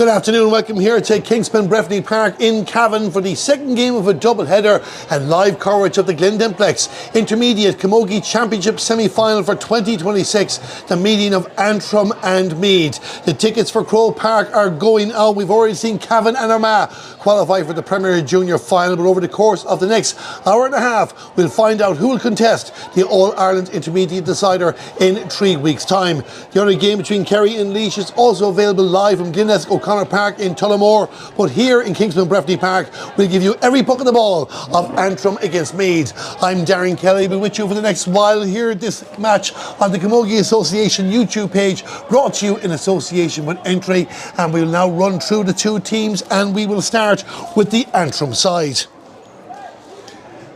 Good afternoon, welcome here to Kingspan Breffni Park in Cavan for the second game of a double-header and live coverage of the Glen Dimplex Intermediate Camogie Championship semi-final for 2026, the meeting of Antrim and Meath. The tickets for Croke Park are going out. We've already seen Cavan and Armagh qualify for the Premier Junior final, but over the course of the next hour and a half, we'll find out who will contest the All-Ireland Intermediate decider in 3 weeks' time. The other game between Kerry and Laois is also available live from Glenelg O'Connor Park in Tullamore, but here in Kingspan Breffni Park we'll give you every puck of the ball of Antrim against Meath. I'm Darren Kelly, be with you for the next while here at this match on the Camogie Association YouTube page, brought to you in association with Entry, and we'll now run through the two teams and we will start with the Antrim side.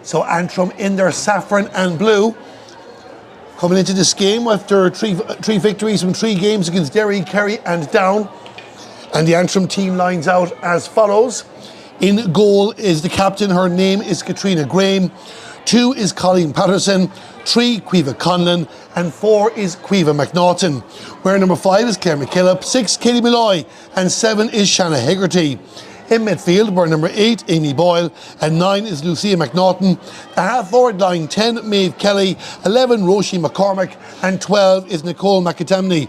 So Antrim in their saffron and blue, coming into this game after three victories from 3 games against Derry, Kerry and Down. And the Antrim team lines out as follows. In goal is the captain, her name is Katrina Graham. 2 is Colleen Patterson. 3, Quiva Conlon. And 4 is Quiva McNaughton. Where number 5 is Claire McKillop. 6, Katie Malloy. And 7 is Shanna Hegarty. In midfield were number 8, Amy Boyle, and 9 is Lucia McNaughton. The half-forward line, 10, Maeve Kelly, 11, Roisin McCormick, and 12 is Nicole McAtamney.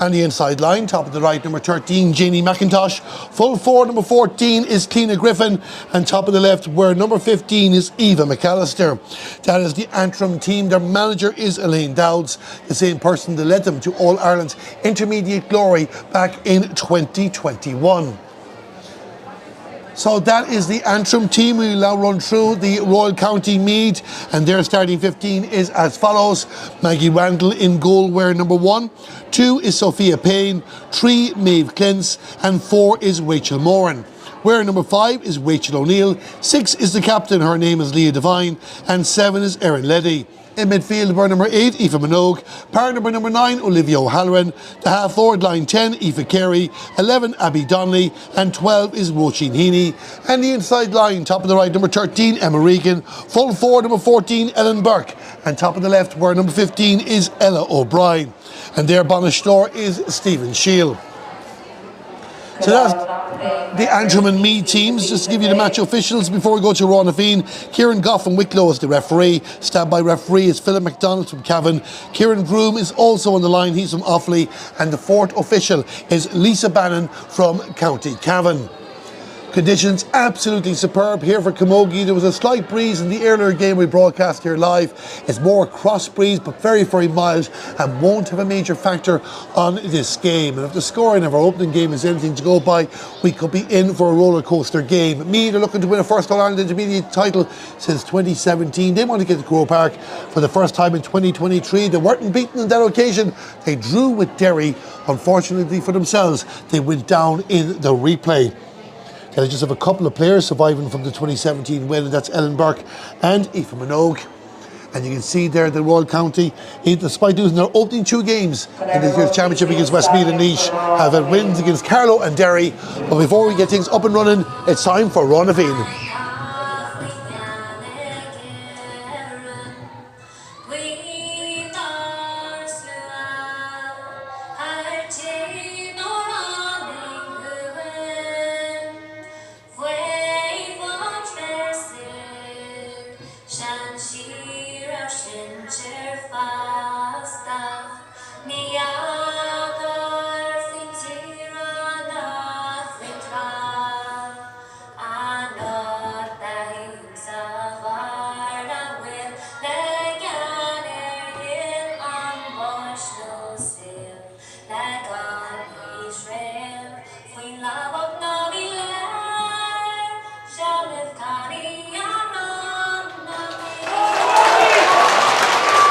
And the inside line, top of the right, number 13, Janie McIntosh. Full forward, number 14 is Clina Griffin, and top of the left, where number 15 is Eva McAllister. That is the Antrim team. Their manager is Elaine Dowds, the same person that led them to All-Ireland's Intermediate glory back in 2021. So that is the Antrim team. We will now run through the Royal County Meath, and their starting 15 is as follows. Maggie Randall in goal, where number 1. 2 is Sophia Payne. 3, Maeve Clintz. And 4 is Rachel Moran. Where number 5 is Rachel O'Neill. 6 is the captain, her name is Leah Devine. And 7 is Erin Leddy. In midfield were number 8, Aoife Minogue. Partner number 9, Olivia O'Halloran. The half-forward line, 10, Aoife Carey. 11, Abby Donnelly. And 12 is Roisin Heaney. And the inside line, top of the right, number 13, Emma Regan. Full forward, number 14, Ellen Burke. And top of the left, where number 15 is Ella O'Brien. And their Banish door is Stephen Shield. So that's the Antrim and Meath teams. Just to give you the match officials before we go to Raw Naveen. Kieran Goff from Wicklow is the referee. Standby referee is Philip McDonald from Cavan. Kieran Groom is also on the line. He's from Offaly. And the fourth official is Lisa Bannon from County Cavan. Conditions absolutely superb here for Camogie. There was a slight breeze in the earlier game we broadcast here live. It's more a cross breeze, but very, very mild, and won't have a major factor on this game. And if the scoring of our opening game is anything to go by, we could be in for a roller coaster game. Meath are looking to win a first All-Ireland Intermediate title since 2017. They want to get to Croke Park for the first time in 2023. They weren't beaten on that occasion. They drew with Derry. Unfortunately for themselves, they went down in the replay. They just have a couple of players surviving from the 2017 win, and that's Ellen Burke and Aoife Minogue. And you can see there the Royal County, despite losing their opening 2 games in the year's championship against Westmeath and Laois, have had wins against Carlow and Derry. But before we get things up and running, it's time for Raw Naveen.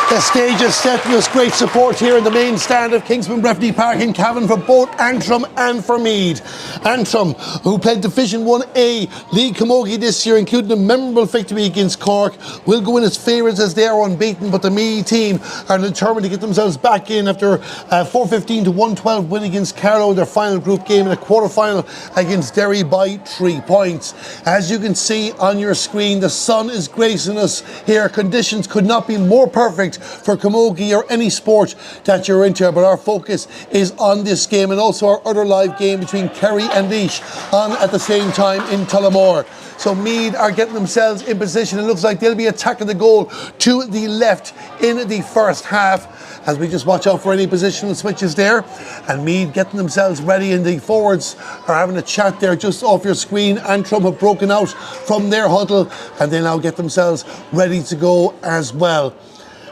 The stage is set. There's great support here in the main stand of Kingspan Breffni Park in Cavan for both Antrim and for Meath. Antrim, who played Division 1A League Camogie this year, including a memorable victory against Cork, will go in as favourites as they are unbeaten, but the Meath team are determined to get themselves back in after a 4-15 to 1-12 win against Carlow, their final group game, in a quarter-final against Derry by 3 points. As you can see on your screen, the sun is gracing us here. Conditions could not be more perfect for camogie or any sport that you're into, but our focus is on this game and also our other live game between Kerry and Laois on at the same time in Tullamore. So Meath are getting themselves in position. It looks like they'll be attacking the goal to the left in the first half, as we just watch out for any positional switches there. And Meath getting themselves ready, and the forwards are having a chat there just off your screen. Antrim have broken out from their huddle and they now get themselves ready to go as well.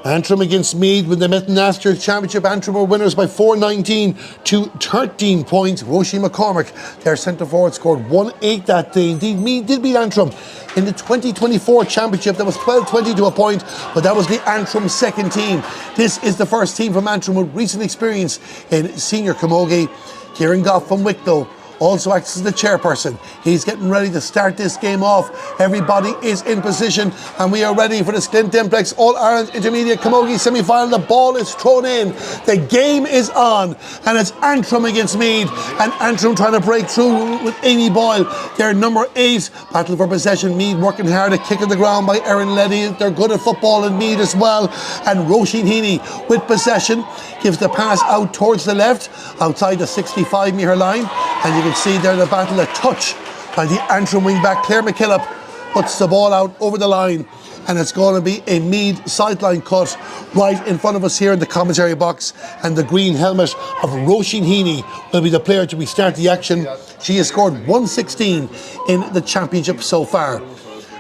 Antrim against Meath when they met in last year's championship. Antrim were winners by 4-19 to 13 points. Roisin McCormick, their centre forward, scored 1-8 that day. Indeed, Meath did beat Antrim in the 2024 championship. That was 12-20 to a point, but that was the Antrim second team. This is the first team from Antrim with recent experience in senior camogie. Kieran Goff from Wicklow also acts as the chairperson. He's getting ready to start this game off. Everybody is in position and we are ready for this Glen Dimplex All-Ireland Intermediate Camogie semi-final. The ball is thrown in. The game is on and it's Antrim against Meath, and Antrim trying to break through with Amy Boyle. They're number 8. Battle for possession. Meath working hard at kicking the ground by Erin Letty. They're good at football in Meath as well. And Roisin Heaney with possession gives the pass out towards the left outside the 65-metre line, and you can see there the battle, a touch by the Antrim wing back. Claire McKillop puts the ball out over the line, and it's going to be a Meath sideline cut right in front of us here in the commentary box, and the green helmet of Roisin Heaney will be the player to restart the action. She has scored 116 in the championship so far.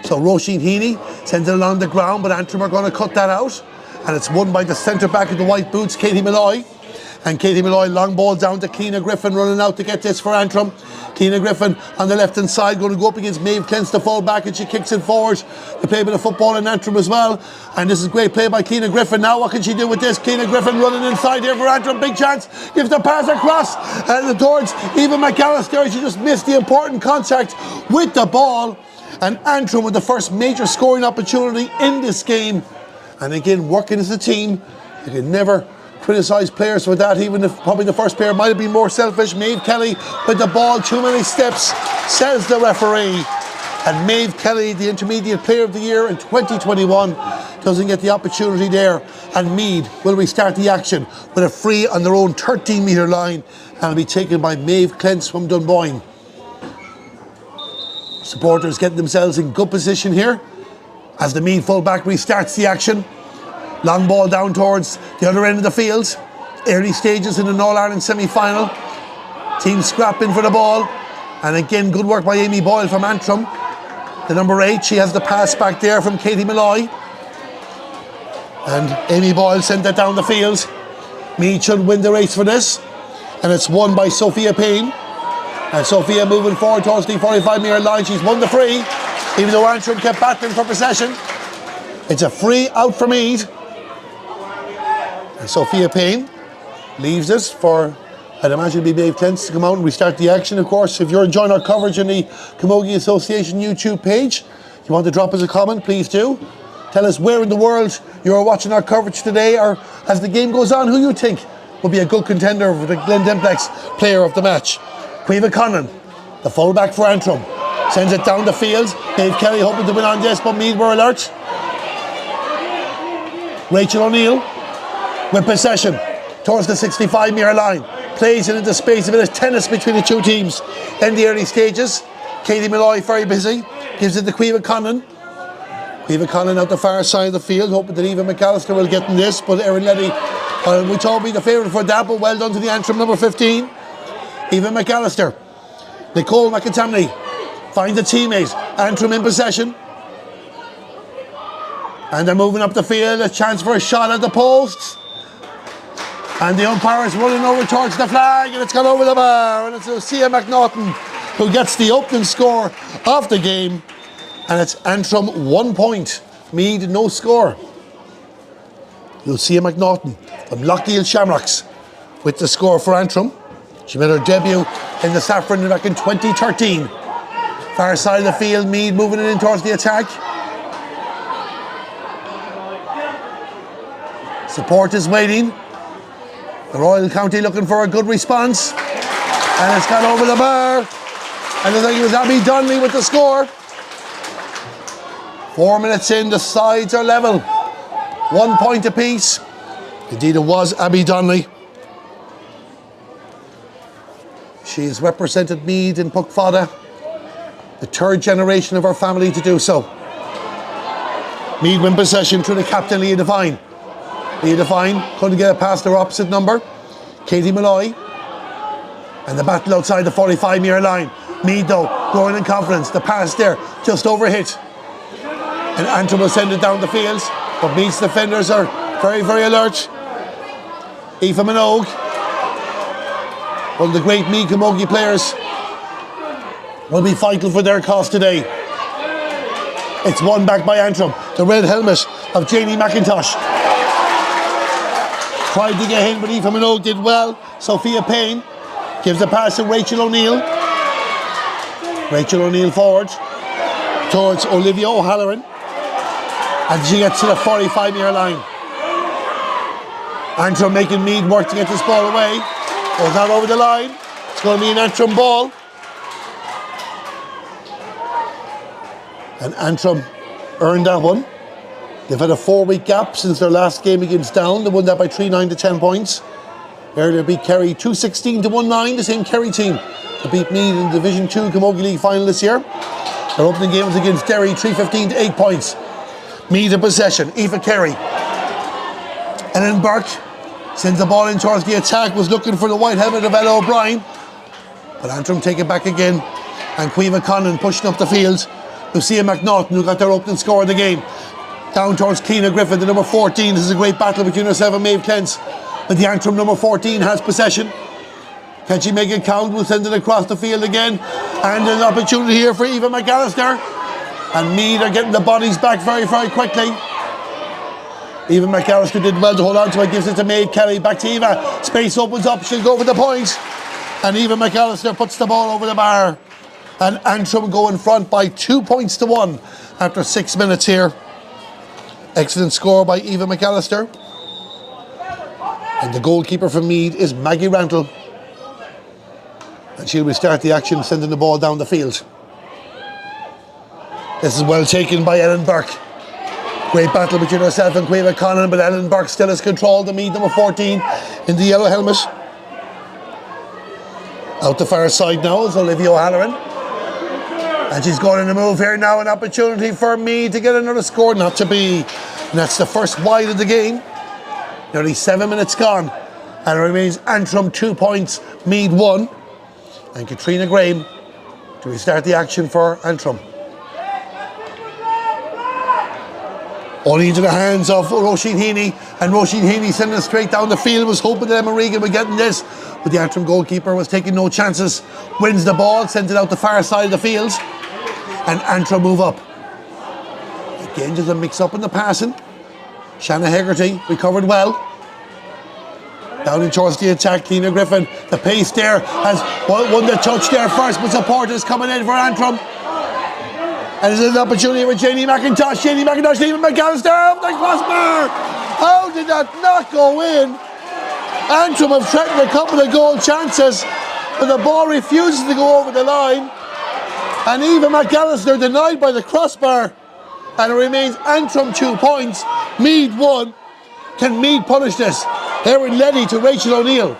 So Roisin Heaney sends it along the ground, but Antrim are going to cut that out, and it's won by the centre back of the white boots, Katie Malloy. And Katie Malloy, long ball down to Keena Griffin, running out to get this for Antrim. Keena Griffin on the left hand side, going to go up against Maeve Clence, the full back, and she kicks it forward. They play a bit of football in Antrim as well, and this is great play by Keena Griffin. Now what can she do with this? Keena Griffin running inside here for Antrim, big chance, gives the pass across and towards Eva McAllister. She just missed the important contact with the ball, and Antrim with the first major scoring opportunity in this game. And again, working as a team, you can never criticise players for that, even if probably the first player might have been more selfish. Maeve Kelly with the ball, too many steps, says the referee. And Maeve Kelly, the Intermediate Player of the Year in 2021, doesn't get the opportunity there. And Meath will restart the action with a free on their own 13-metre line, and will be taken by Maeve Clence from Dunboyne. Supporters getting themselves in good position here as the Meath full-back restarts the action. Long ball down towards the other end of the field. Early stages in an All-Ireland semi-final. Team scrapping for the ball. And again, good work by Amy Boyle from Antrim. The number 8, she has the pass back there from Katie Malloy. And Amy Boyle sent that down the field. Meath should win the race for this. And it's won by Sophia Payne. And Sophia moving forward towards the 45-metre line. She's won the free, even though Antrim kept battling for possession. It's a free out for Meath. And Sophia Payne leaves it for, I'd imagine, it'll be Maeve Clence to come out and restart the action. Of course, if you're enjoying our coverage on the Camogie Association YouTube page, if you want to drop us a comment, please do. Tell us where in the world you're watching our coverage today, or as the game goes on, who you think will be a good contender for the Glen Dimplex Player of the Match. Caoimhe Conlon, the fullback for Antrim, sends it down the field. Maeve Kelly hoping to win on this, but Meath were alert. Rachel O'Neill with possession towards the 65-metre line. Plays it into space, a bit of tennis between the two teams in the early stages. Katie Malloy very busy, gives it to Caoimhe Conlon. Caoimhe Conlon out the far side of the field, hoping that Eva McAllister will get in this, but Erin Letty, we thought would be the favourite for that, but well done to the Antrim number 15. Eva McAllister. Nicole McAtamney finds a teammate. Antrim in possession. And they're moving up the field, a chance for a shot at the posts. And the umpire is running over towards the flag, and it's gone over the bar. And it's Lucia McNaughton who gets the opening score of the game. And it's Antrim 1 point. Meath no score. Lucia McNaughton from Lockheed Shamrocks with the score for Antrim. She made her debut in the Saffron back in 2013. Far side of the field, Meath moving it in towards the attack. Support is waiting. The Royal County looking for a good response. And it's gone over the bar. And I think it was Abby Donnelly with the score. 4 minutes in, the sides are level. 1 point apiece. Indeed, it was Abby Donnelly. She has represented Meath in Puck Fada, the third generation of her family to do so. Meath win possession through the captain, Leah Devine. Leah Devine couldn't get it past her opposite number, Katie Malloy. And the battle outside the 45-metre line. Meath, though, growing in confidence. The pass there, just overhit. And Antrim will send it down the field. But Meath's defenders are very, very alert. Aoife Minogue, one of the great Meath Camogie players, will be vital for their cause today. It's won back by Antrim. The red helmet of Janie McIntosh. Tried to get in, but Aoife Minogue did well. Sophia Payne gives the pass to Rachel O'Neill. Rachel O'Neill forward towards Olivia O'Halloran. And she gets to the 45-metre line. Antrim making Meath work to get this ball away. Goes out over the line. It's going to be an Antrim ball. And Antrim earned that one. They've had a 4-week gap since their last game against Down. They won that by 3-9 to 10 points. Earlier beat Kerry 2-16 to 1-9, the same Kerry team that beat Meath in the Division 2 Camogie League final this year. Their opening game was against Derry, 3-15 to 8 points. Meath in possession, Aoife Carey. Ellen Burke sends the ball in towards the attack, was looking for the white helmet of Ella O'Brien. But Antrim take it back again. And Caoimhe Conlon pushing up the field. Lucia McNaughton, who got their opening score of the game. Down towards Keena Griffin, the number 14. This is a great battle between herself and Maeve Clance. But the Antrim number 14 has possession. Can she make it count? We'll send it across the field again. And an opportunity here for Eva McAllister. And Meath are getting the bodies back very, very quickly. Eva McAllister did well to hold on to it. Gives it to Maeve Kelly. Back to Eva. Space opens up. She'll go for the point. And Eva McAllister puts the ball over the bar. And Antrim go in front by 2 points to 1 after 6 minutes here. Excellent score by Eva McAllister. And the goalkeeper for Meath is Maggie Rantle. And she'll restart the action, sending the ball down the field. This is well taken by Ellen Burke. Great battle between herself and Caoimhe Conlon, but Ellen Burke still has control. The Meath number 14 in the yellow helmet. Out the far side now is Olivia O'Halloran. And she's going in a move here now, an opportunity for Meath to get another score, not to be. And that's the first wide of the game. Nearly 7 minutes gone. And it remains Antrim 2 points, Meath 1. And Katrina Graham to restart the action for Antrim. Only into the hands of Roisin Heaney. And Roisin Heaney sending it straight down the field. Was hoping that Emma Regan would get in this. But the Antrim goalkeeper was taking no chances. Wins the ball, sends it out the far side of the field. And Antrim move up. Again, just a mix-up in the passing. Shanna Hegarty recovered well. Down in towards the attack, Keena Griffin. The pace there has won the touch there first, but support is coming in for Antrim. And there's an opportunity with Janie McIntosh. Janie McIntosh, Stephen McAllister off the crossbar. How did that not go in? Antrim have threatened a couple of goal chances, but the ball refuses to go over the line. And Eva McAllister denied by the crossbar. And it remains Antrim 2 points, Meath 1. Can Meath punish this? Erin Leddy to Rachel O'Neill.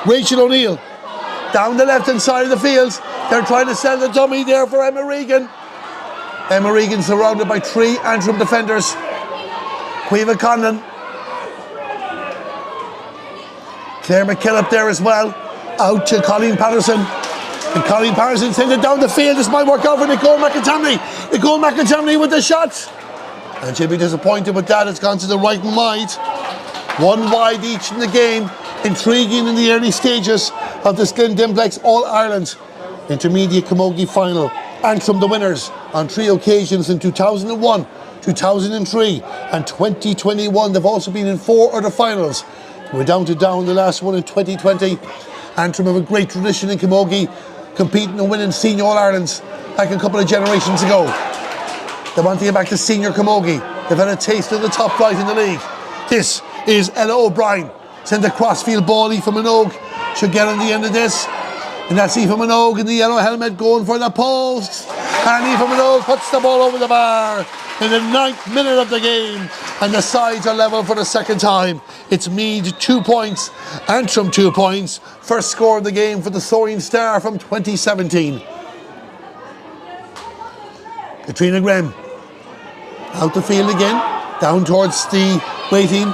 Rachel O'Neill down the left hand side of the field. They're trying to sell the dummy there for Emma Regan. Emma Regan surrounded by 3 Antrim defenders. Caoimhe Conlon. Claire McKillop there as well. Out to Colleen Patterson. And Colleen Patterson sends it down the field. This might work out for Nicole McIntamney. Nicole McIntamney with the shot. And she'll be disappointed with that. It's gone to the right and wide. 1 wide each in the game. Intriguing in the early stages of this Glen Dimplex All-Ireland Intermediate Camogie Final. Antrim the winners on 3 occasions in 2001, 2003 and 2021. They've also been in 4 other finals. We're down to Down, the last one in 2020. Antrim have a great tradition in Camogie, competing and winning Senior All-Irelands back a couple of generations ago. They want to get back to Senior Camogie. They've had a taste of the top flight in the league. This is Ella O'Brien. Send a crossfield ball. Aoife Minogue should get on the end of this. And that's Aoife Minogue in the yellow helmet going for the post. And Aoife Minogue puts the ball over the bar in the 9th minute of the game. and the sides are level for the second time. It's Meath 2 points, Antrim 2 points. First score of the game for the Soaring Star from 2017. Katrina Graham out the field again, down towards the waiting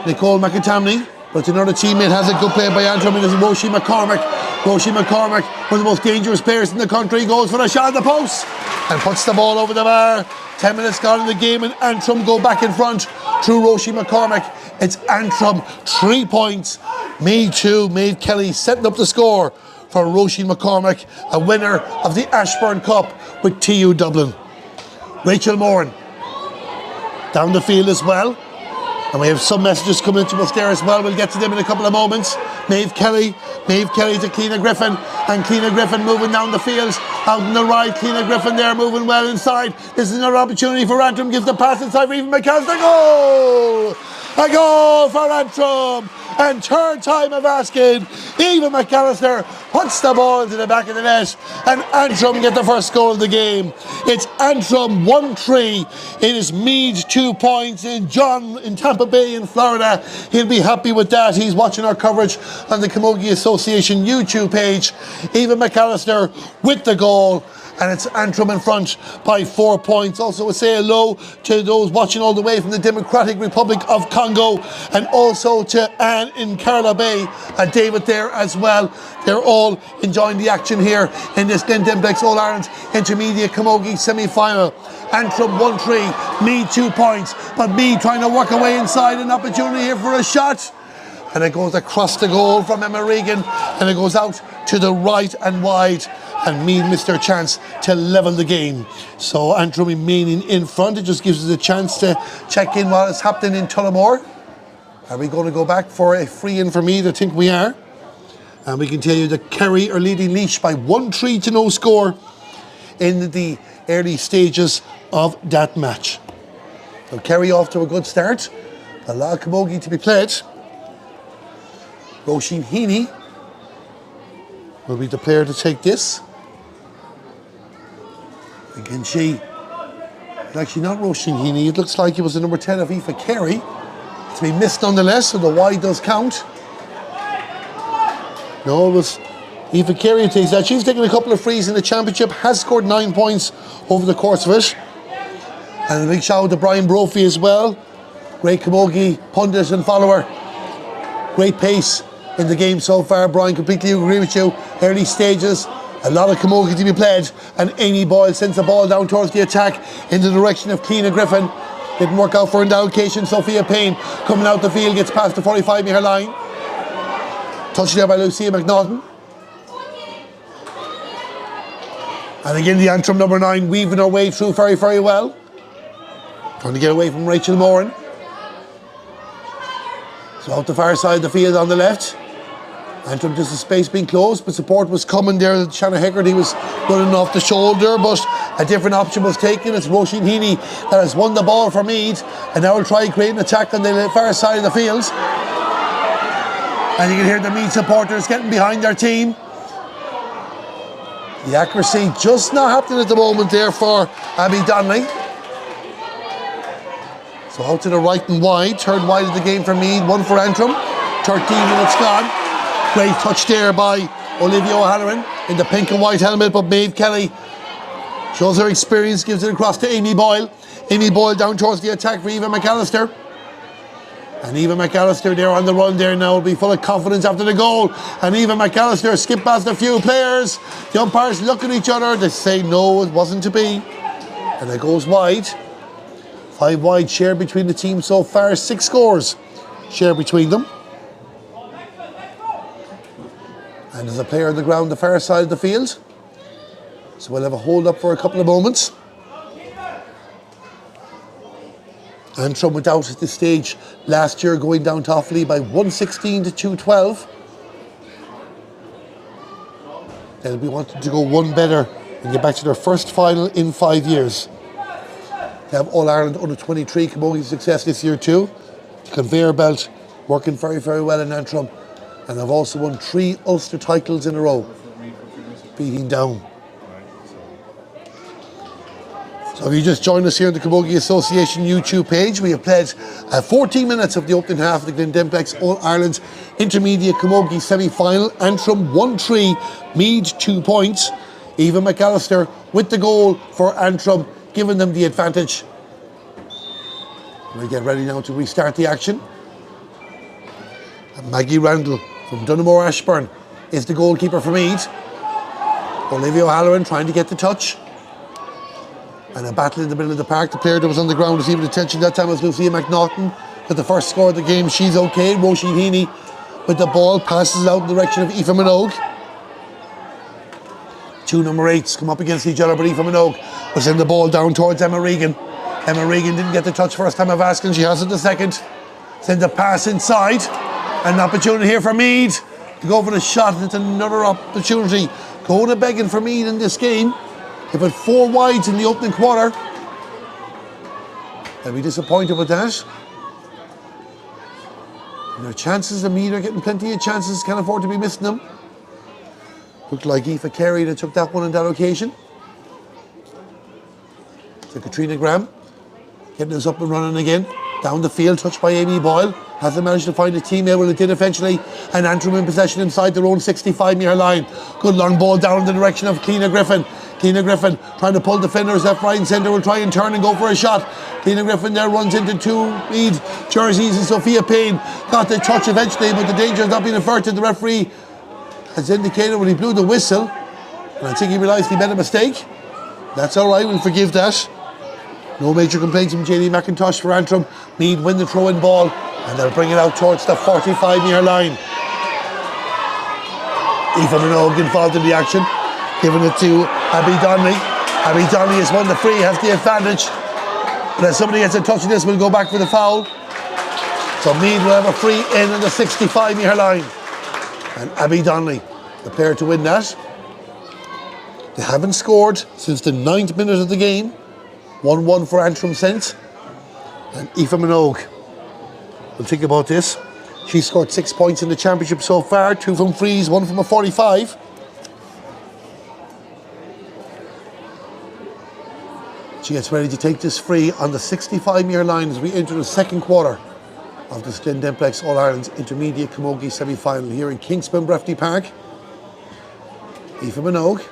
Nicole McAtamney, but another teammate has a good play by Antrim, and it's Roisin McCormack. Roisin McCormack, one of the most dangerous players in the country, goes for a shot at the post and puts the ball over the bar. 10 minutes gone in the game and Antrim go back in front through Roisin McCormack. It's Antrim 3 points, Meath 2. Meath Kelly setting up the score for Roisin McCormack, a winner of the Ashburn Cup with TU Dublin. Rachel Moran down the field as well, and we have some messages coming to us there as well. We'll get to them in a couple of moments. Meath Kelly to Cliona Griffin, and Cliona Griffin moving down the field, out on the right. Cliona Griffin there moving well inside. This is another opportunity for Antrim, gives the pass inside for Eva McAllister. Goal! A goal for Antrim, and third time of asking. Eva McAllister puts the ball into the back of the net, and Antrim get the first goal of the game. It's Antrim 1-3. It is Meath 2 points. In John in Tampa Bay in Florida, he'll be happy with that. He's watching our coverage on the Camogie Association YouTube page. Eva McAllister with the goal, and it's Antrim in front by 4 points. Also, we say hello to those watching all the way from the Democratic Republic of Congo, and also to Anne in Carla Bay and David there as well. They're all enjoying the action here in this Glen Dimplex All-Ireland Intermediate Camogie semi-final. Antrim 1-3, Meath 2 points, but Meath trying to work away inside. An opportunity here for a shot, and it goes across the goal from Emma Regan, and it goes out to the right and wide, and Meath missed their chance to level the game. So Antrim remaining in front. It just gives us a chance to check in what is happening in Tullamore. Are we going to go back for a free in for Meath? I think we are. And we can tell you that Kerry are leading Laois by 1-3 to no score in the early stages of that match. So Kerry off to a good start. A lot of camogie to be played. Roisin Heaney will be the player to take this. Again, actually not Roisin Heaney. It looks like it was the number 10 of Aoife Carey. To be missed nonetheless, so the wide does count. No, it was Aoife Carey who takes that. She's taken a couple of frees in the championship, has scored 9 points over the course of it. And a big shout out to Brian Brophy as well. Great camogie pundit and follower. Great pace in the game so far. Brian, completely agree with you. Early stages, a lot of camogie to be played, and Amy Boyle sends the ball down towards the attack in the direction of Cliona Griffin. Didn't work out for her in the allocation. Sophia Payne coming out the field, gets past the 45-metre line. Touched there by Lucia McNaughton. And again, the Antrim number 9 weaving her way through very, very well. Trying to get away from Rachel Moran. So out the far side of the field on the left. Antrim just the space being closed, but support was coming there. Shannon Hegarty was running off the shoulder, but a different option was taken. It's Roisin Heaney that has won the ball for Meath, and now will try create an attack on the far side of the field. And you can hear the Meath supporters getting behind their team. The accuracy just not happening at the moment there for Abby Donnelly. So out to the right and wide, third wide of the game for Meath, one for Antrim. 13 minutes gone. Great touch there by Olivia O'Halloran in the pink and white helmet, but Maeve Kelly shows her experience, gives it across to Amy Boyle. Amy Boyle down towards the attack for Eva McAllister. And Eva McAllister there on the run there now will be full of confidence after the goal. And Eva McAllister skip past a few players. The umpires look at each other. They say no, it wasn't to be. And it goes wide. 5 wide share between the teams so far. 6 scores share between them. And there's a player on the ground the far side of the field. So we'll have a hold up for a couple of moments. Antrim went out at this stage last year, going down to Offaly by 116 to 212. They'll be wanting to go one better and get back to their first final in 5 years. They have All-Ireland under-23 camogie success this year too. Conveyor belt working very, very well in Antrim. And have also won 3 Ulster titles in a row, beating down. So if you just joined us here on the Camogie Association YouTube page, we have played 14 minutes of the opening half of the Glen Dimplex All-Ireland Intermediate Camogie semi-final. Antrim 1-3, Meath 2 points. Eva McAllister with the goal for Antrim, giving them the advantage. We get ready now to restart the action. And Maggie Randall from Dunamore Ashburn is the goalkeeper for Meath. Olivia O'Halloran trying to get the touch. And a battle in the middle of the park. The player that was on the ground receiving attention that time was Lucia McNaughton with the first score of the game. She's okay. Roisin Heaney with the ball, passes it out in the direction of Aoife Minogue. Two number 8s come up against each other, but Aoife Minogue will send the ball down towards Emma Regan. Emma Regan didn't get the touch first time of asking. She has it the second. Sends a pass inside. An opportunity here for Meath to go for the shot. It's another opportunity. Going to begging for Meath in this game. They've had 4 wides in the opening quarter. They'll be disappointed with that. And their chances, the Meath are getting plenty of chances, can't afford to be missing them. Looked like Aoife Carey that took that one on that occasion. So Katrina Graham getting us up and running again. Down the field, touched by Amy Boyle. Hasn't managed to find a teammate, well it did eventually. And Antrim in possession inside their own 65-metre line. Good long ball down in the direction of Keena Griffin. Keena Griffin trying to pull defenders left, right and centre, will try and turn and go for a shot. Keena Griffin there runs into 2 Meath jerseys and Sophia Payne got the touch eventually, but the danger has not been averted. The referee has indicated when he blew the whistle, and I think he realised he made a mistake. That's alright, we'll forgive that. No major complaints from JD McIntosh for Antrim. Meath win the throw-in ball and they'll bring it out towards the 45-metre line. Aoife Minogue involved in the action, giving it to Abby Donnelly. Abby Donnelly has won the free, has the advantage. But as somebody gets a touch of this, we'll go back for the foul. So Meath will have a free in on the 65-metre line. And Abby Donnelly, the player to win that. They haven't scored since the 9th minute of the game. 1-1 for Antrim since. And Aoife Minogue will think about this. She scored 6 points in the championship so far, 2 from frees, 1 from a 45. She gets ready to take this free on the 65-metre line as we enter the second quarter of the Glen Dimplex All-Ireland Intermediate Camogie semi-final here in Kingspan Breffni Park. Aoife Minogue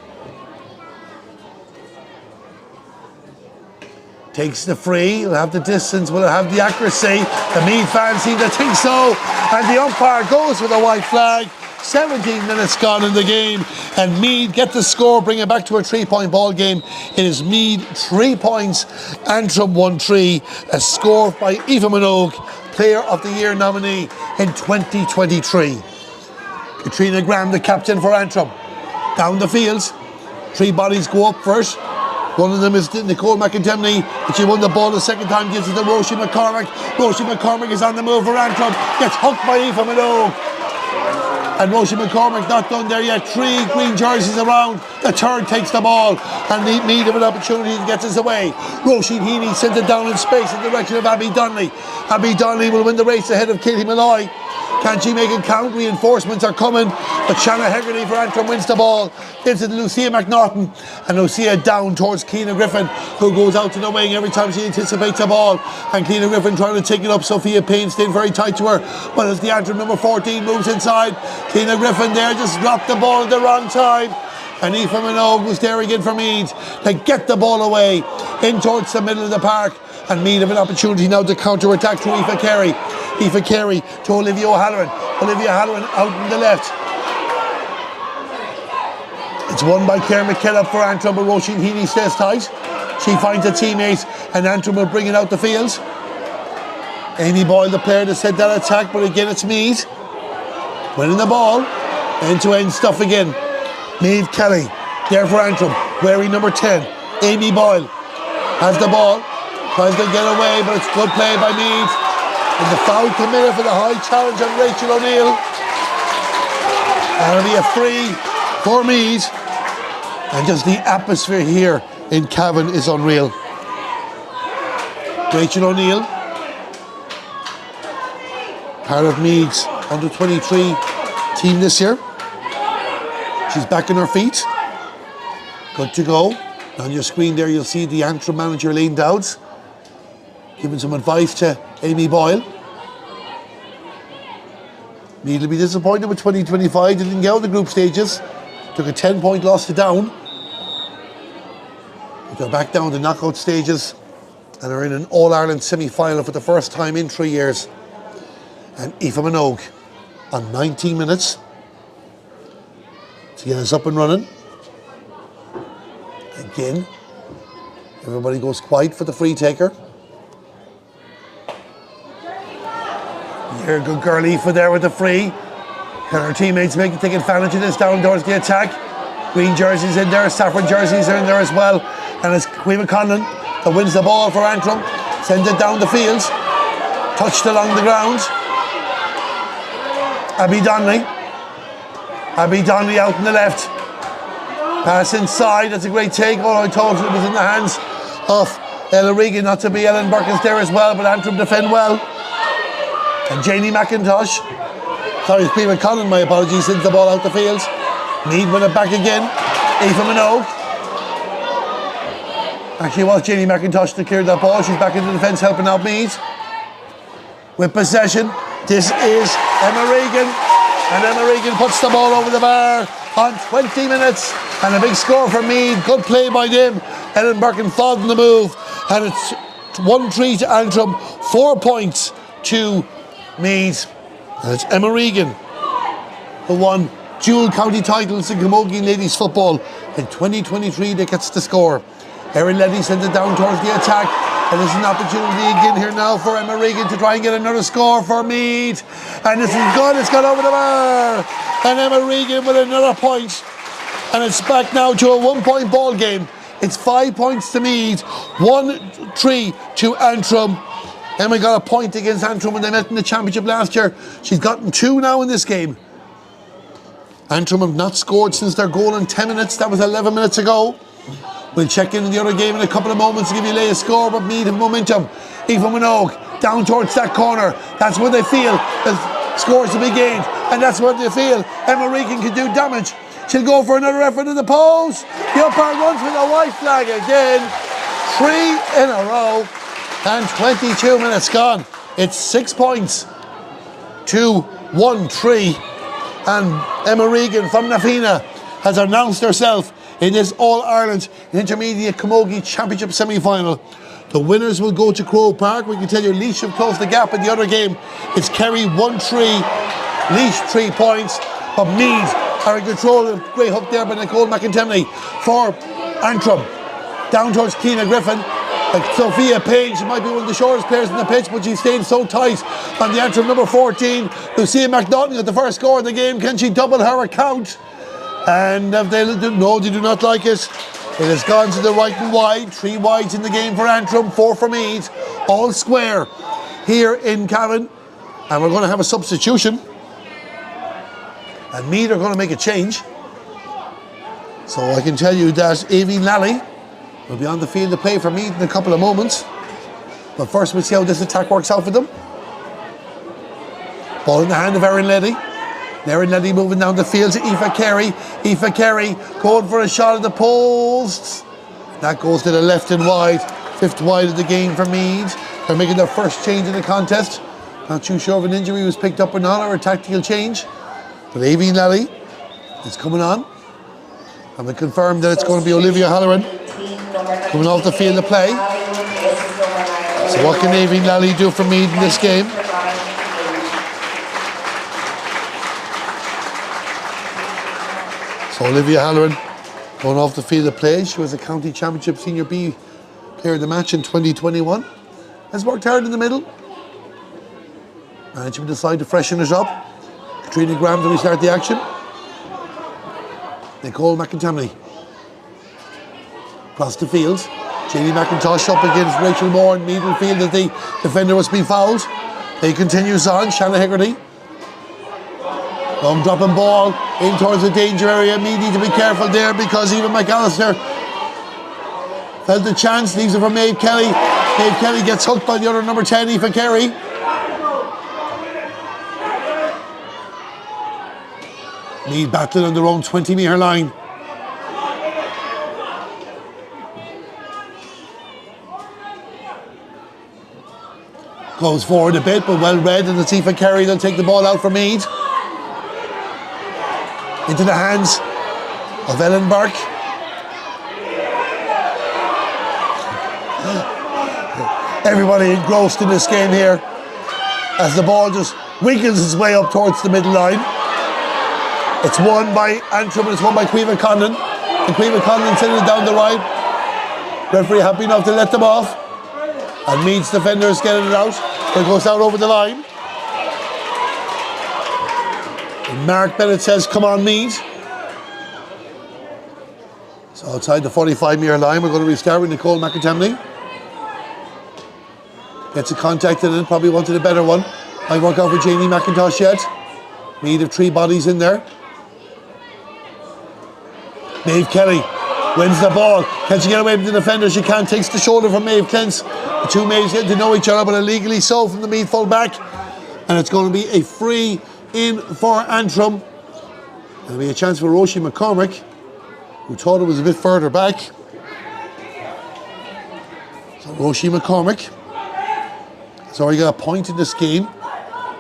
takes the free, will have the distance, will have the accuracy. The Meath fans seem to think so. And the umpire goes with a white flag. 17 minutes gone in the game. And Meath get the score, bring it back to a 3-point ball game. It is Meath 3 points, Antrim 1-3. A score by Aoife Minogue, Player of the Year nominee in 2023. Katrina Graham, the captain for Antrim. Down the fields. 3 bodies go up first. One of them is Nicole McIntemney, but she won the ball the second time, gives it to Roisin McCormick. Roisin McCormick is on the move for Antrim, gets hooked by Aoife Minogue. And Roisin McCormick not done there yet. 3 green jerseys around. The third takes the ball, and Meath have an opportunity to get this away. Roisin Heaney sends it down in space in the direction of Abby Donnelly. Abby Donnelly will win the race ahead of Katie Malloy. Can she make it count? Reinforcements are coming, but Shanna Hegarty for Antrim wins the ball. Gives it to Lucia McNaughton, and Lucia down towards Keena Griffin, who goes out to the wing every time she anticipates a ball. And Keena Griffin trying to take it up. Sophia Payne staying very tight to her. But as the Antrim number 14 moves inside, Keena Griffin there just dropped the ball at the wrong time. And Aoife Minogue was there again for Meath to get the ball away in towards the middle of the park. And Meath have an opportunity now to counter-attack to Aoife Carey. Aoife Carey to Olivia O'Halloran. Olivia O'Halloran out on the left. It's won by Claire McKillop for Antrim, but Roisin Heaney stays tight. She finds a teammate, and Antrim will bring it out the field. Amy Boyle, the player that set that attack, but again it's Meath winning the ball. End-to-end stuff again. Maeve Kelly there for Antrim, wearing number 10. Amy Boyle has the ball, tries to get away, but it's good play by Meath. And the foul committed for the high challenge on Rachel O'Neill. And it'll be a free for Meath. And just the atmosphere here in Cavan is unreal. Rachel O'Neill, part of Meath's under-23 team this year. She's back on her feet. Good to go. On your screen there, you'll see the Antrim manager, Elaine Dowds, giving some advice to Amy Boyle. Meath will be disappointed with 2025. They didn't get out of the group stages. Took a 10-point loss to Down. But they're back down to knockout stages and are in an All-Ireland semi-final for the first time in 3 years. And Aoife Minogue on 19 minutes to get us up and running. Again, everybody goes quiet for the free taker. You're a good girl, Aoife, there with the free. Can her teammates take advantage of this down towards the attack? Green jerseys in there, saffron jerseys are in there as well. And it's Queen Conlon that wins the ball for Antrim. Sends it down the field. Touched along the ground. Abby Donnelly out in the left. Pass inside, that's a great take. All I told you it was in the hands of Ella Regan, not to be Ellen Burkins there as well, but Antrim defend well. And Janie McIntosh, sorry, it's Queen Conlon, my apologies, sends the ball out the field. Meath win it back again. Aoife Minogue. Actually, it was Janie McIntosh that cleared that ball. She's back in the defence helping out Meath. With possession, this is Emma Regan. And Emma Regan puts the ball over the bar on 20 minutes. And a big score for Meath. Good play by them. Ellen Birkin fought in the move. And it's 1-3 to Antrim. 4 points to Meath. And it's Emma Regan who won dual county titles in Camogie ladies football in 2023 that gets the score. Erin Leddy sends it down towards the attack. And there's an opportunity again here now for Emma Regan to try and get another score for Meath. And this is good, it's gone over the bar. And Emma Regan with another point. And it's back now to a 1-point ball game. It's 5 points to Meath, 1-3 to Antrim. Emma got a point against Antrim when they met in the championship last year. She's gotten 2 now in this game. Antrim have not scored since their goal in 10 minutes. That was 11 minutes ago. We'll check in the other game in a couple of moments to give you a latest score, but Meath have momentum. Aoife Minogue down towards that corner. That's where they feel the scores to be gained, and that's where they feel Emma Regan can do damage. She'll go for another effort in the post. The umpire runs with a white flag again. 3 in a row, and 22 minutes gone. It's 6 points to 1-3, and Emma Regan from Nafina has announced herself in this All-Ireland Intermediate Camogie Championship semi-final. The winners will go to Crow Park. We can tell you Laois have closed the gap in the other game. It's Kerry 1-3, Laois 3 points, but Meath are in control. A great hook there by Nicole McIntyre for Antrim. Down towards Keena Griffin. Like Sophia Page, she might be one of the shortest players in the pitch, but she's staying so tight on the Antrim number 14. Lucia McNaughton got the first score of the game. Can she double her account? And if they no, they do not like it. It has gone to the right and wide. 3 wides in the game for Antrim, 4 for Meath. All square here in Cavan. And we're going to have a substitution. And Meath are going to make a change. So I can tell you that Aoife Lally will be on the field to play for Meath in a couple of moments. But first we'll see how this attack works out for them. Ball in the hand of Erin Leddy. Erin Leddy moving down the field to Aoife Carey. Aoife Carey going for a shot at the posts. That goes to the left and wide. 5th wide of the game for Meath. They're making their first change in the contest. Not too sure if an injury was picked up or not, or a tactical change. But Aoife Lally is coming on. And we confirmed that it's going to be Olivia Halloran coming off the field to play. So what can Aoife Lally do for Meath in this game? So Olivia Halloran going off the field of play. She was a county championship senior B player of the match in 2021. Has worked hard in the middle. And she will decide to freshen it up. Katrina Graham to restart the action. Nicole McIntyre across the field. Janie McIntosh up against Rachel Moore in middle field as the defender was being fouled. He continues on. Shanna Hegarty. Dropping ball in towards the danger area. Meath need to be careful there because even McAllister felt the chance. Leaves it for Maeve Kelly. Maeve Kelly gets hooked by the other number 10, Aoife Carey. Meath battling on their own 20-metre line. Goes forward a bit, but well read, and it's Aoife Kerry. They'll take the ball out for Meath. Into the hands of Ellen Burke. Everybody engrossed in this game here as the ball just wiggles its way up towards the middle line. It's won by Antrim and it's won by Caoimhe Conlon. And Caoimhe Conlon sending it down the right. Referee happy enough to let them off. And Meath's defenders getting it out. It goes out over the line. And Mark Bennett says, come on, Meath. So outside the 45-metre line, we're going to restart with Nicole McAtamney. Gets a contact in it, probably wanted a better one. I work out for Janie McIntosh yet. Meath have 3 bodies in there. Maeve Kelly wins the ball. Can she get away with the defender? She can. Takes the shoulder from Maeve Clintz. The 2 Maeves getting to know each other, but illegally so from the Meath full back. And it's going to be a free in for Antrim. There'll be a chance for Roisin McCormick, who thought it was a bit further back. So Roisin McCormick. So he got a point in this game.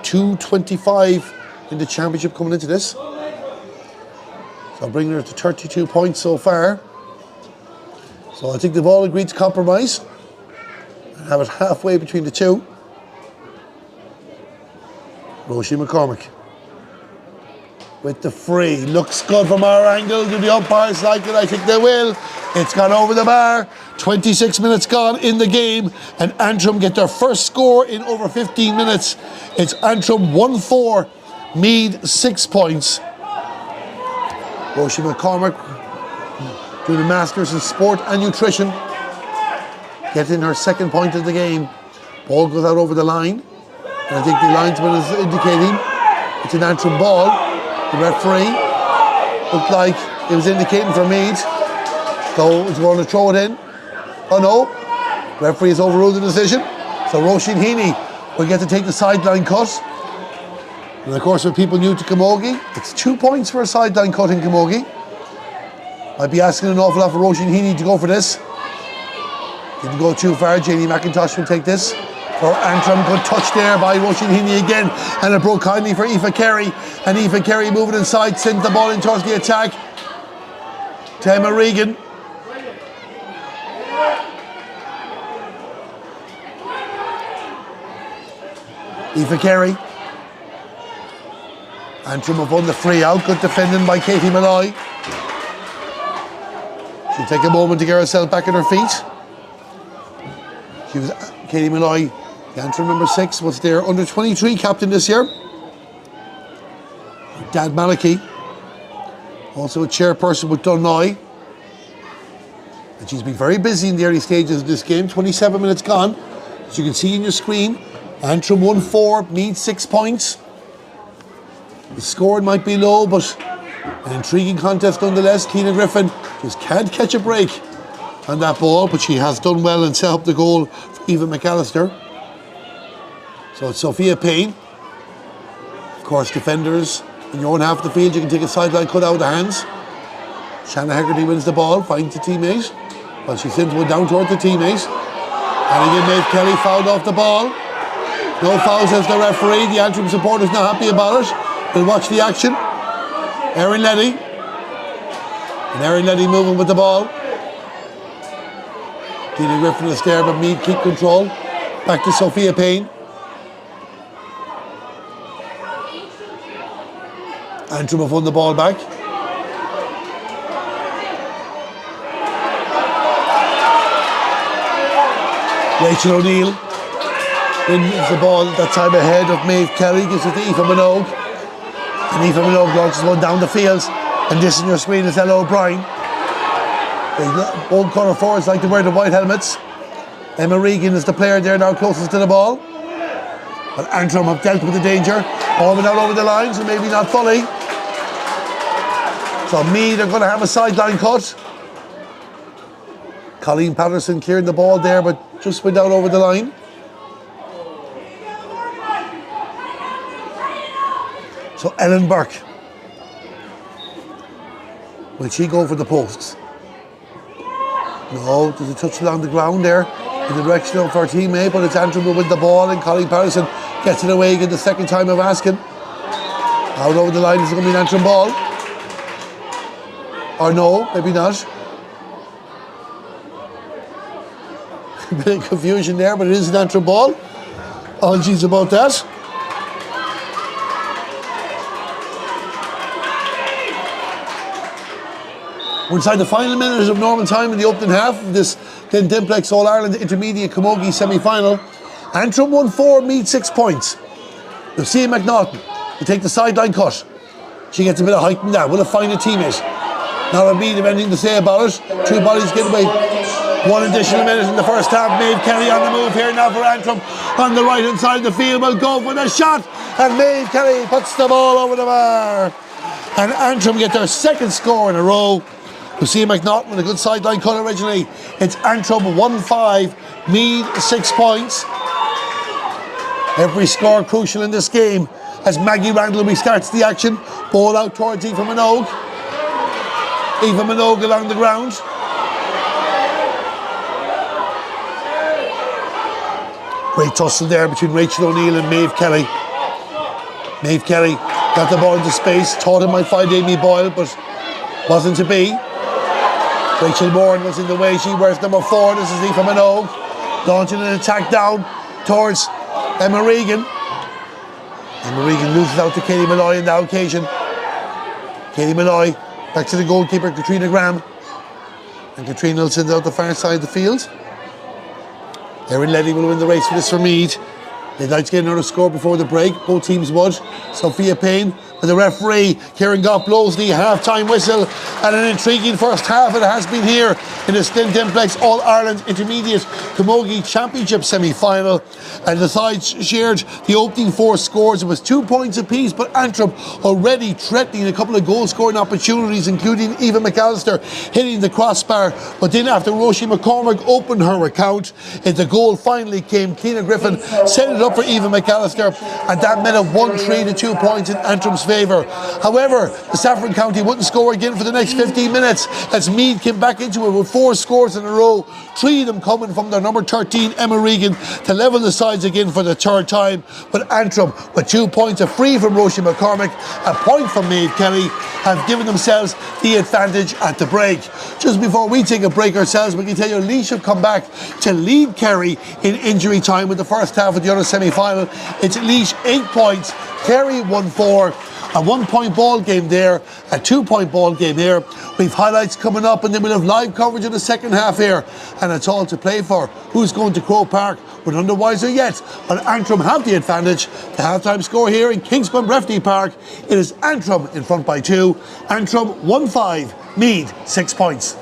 2:25 in the championship coming into this. So bringing her to 32 points so far. So I think they've all agreed to compromise and have it halfway between the two. Roisin McCormick with the free. Looks good from our angle. Do the umpires like it? I think they will. It's gone over the bar. 26 minutes gone in the game, and Antrim get their first score in over 15 minutes. It's Antrim 1-4, Meath 6 points. Roisin McCormick doing a Masters in Sport and Nutrition, getting her 2nd point of the game. Ball goes out over the line, and I think the linesman is indicating it's an Antrim ball. The referee looked like it was indicating for Meath, so he's going to throw it in. Oh no, the referee has overruled the decision. So Roisin Heaney will get to take the sideline cut. And of course, for people new to Camogie, it's 2 points for a sideline cut in Camogie. I'd be asking an awful lot for Roisin Heaney to go for this. Didn't go too far. Janie McIntosh will take this. For Antrim, good touch there by Roisin Heaney again. And it broke kindly for Aoife Kerry. And Aoife Kerry moving inside, sends the ball in towards the attack. To Emma Regan. Aoife Kerry. Antrim have won the free out. Good defending by Katie Malloy. She'll take a moment to get herself back on her feet. She was Katie Malloy, the Antrim number 6, was their under 23 captain this year. Dad Malachy, also a chairperson with Dunnoy. And she's been very busy in the early stages of this game. 27 minutes gone. As you can see in your screen, Antrim 1-4, Meath 6 points. The score might be low, but an intriguing contest nonetheless. Keena Griffin just can't catch a break on that ball, but she has done well and set up the goal for Eva McAllister. So it's Sophia Payne. Of course, defenders in your own half of the field, you can take a sideline cut out of the hands. Shanna Hegarty wins the ball, finds the teammate. Well, she sends one down towards the teammate. And again, Maeve Kelly fouled off the ball. No foul, says the referee. The Antrim supporters not happy about it. We'll watch the action. Erin Leddy. And Erin Leddy moving with the ball. Keena Griffin is there, but Meath keep control. Back to Sophia Payne. Antrim have won the ball back. Rachel O'Neill wins the ball that time ahead of Maeve Kelly, gives it to Aoife Minogue. And Aoife Minogue launches one down the field. And this in your screen is Ella O'Brien. Both corner forwards like to wear the white helmets. Emma Regan is the player there now closest to the ball. But Antrim have dealt with the danger. Ball went out over the line, so maybe not fully. So Meath are going to have a sideline cut. Colleen Patterson cleared the ball there, but just went out over the line. So Ellen Burke. Will she go for the posts? No, there's a touch along the ground there. in the direction of our teammate, but it's Antrim who win the ball, and Colin Patterson gets it away again the second time of asking. Out over the line, is it going to be an Antrim ball? Or no, maybe not. A bit of confusion there, but it is an Antrim ball. Apologies about that. We're inside the final minute of normal time in the opening half of this Glen Dimplex All-Ireland Intermediate Camogie semi-final. Antrim won 4, Meath 6 points. Lucia McNaughton to take the sideline cut. She gets a bit of height in that. Will it find a teammate? Not a beat of anything to say about it. Two bodies get away. 1 additional minute in the first half. Maeve Kelly on the move here now for Antrim. On the right hand side of the field will go for the shot. And Maeve Kelly puts the ball over the bar. And Antrim get their second score in a row. Lucia McNaughton with a good sideline cut originally. It's Antrim 1-5, Meath 6 points. Every score crucial in this game as Maggie Randall restarts the action. Ball out towards Aoife Minogue. Aoife Minogue along the ground. Great tussle there between Rachel O'Neill and Maeve Kelly. Maeve Kelly got the ball into space, thought it might find Amy Boyle, but wasn't to be. Rachel Moran was in the way. She wears number 4. This is Aoife Minogue launching an attack down towards Emma Regan. Emma Regan loses out to Katie Malloy on that occasion. Katie Malloy back to the goalkeeper, Katrina Graham. And Katrina will send out the far side of the field. Erin Leddy will win the race for this for Meath. They'd like to get another score before the break. Both teams would. Sophia Payne and the referee, Kieran Goff, blows the half-time whistle. And an intriguing first half it has been here in this Glen Dimplex All-Ireland Intermediate Camogie Championship semi-final. And the sides shared the opening 4 scores. It was 2 points apiece, but Antrim already threatening a couple of goal-scoring opportunities, including Eva McAllister hitting the crossbar. But then after Roisin McCormack opened her account, the goal finally came. Keena Griffin set it up for Eva McAllister, and that meant a 1-3 to 2 points in Antrim's favour. However, the Saffron County wouldn't score again for the next 15 minutes as Meath came back into it with 4 scores in a row, 3 of them coming from their number 13 Emma Regan to level the sides again for the 3rd time. But Antrim, with 2 points, a free from Roisin McCormack, a point from Maeve Kelly, have given themselves the advantage at the break. Just before we take a break ourselves, we can tell you Laois have come back to lead Kerry in injury time with the first half of the other semi-final. It's Laois 8 points, Kerry 1-4. A 1-point ball game there, a 2-point ball game here. We've highlights coming up, and then we'll have live coverage of the second half here. And it's all to play for. Who's going to Croke Park? We're none the wiser yet. But Antrim have the advantage. The half-time score here in Kingspan Breffni Park. It is Antrim in front by 2. Antrim 1-5, Meath 6 points.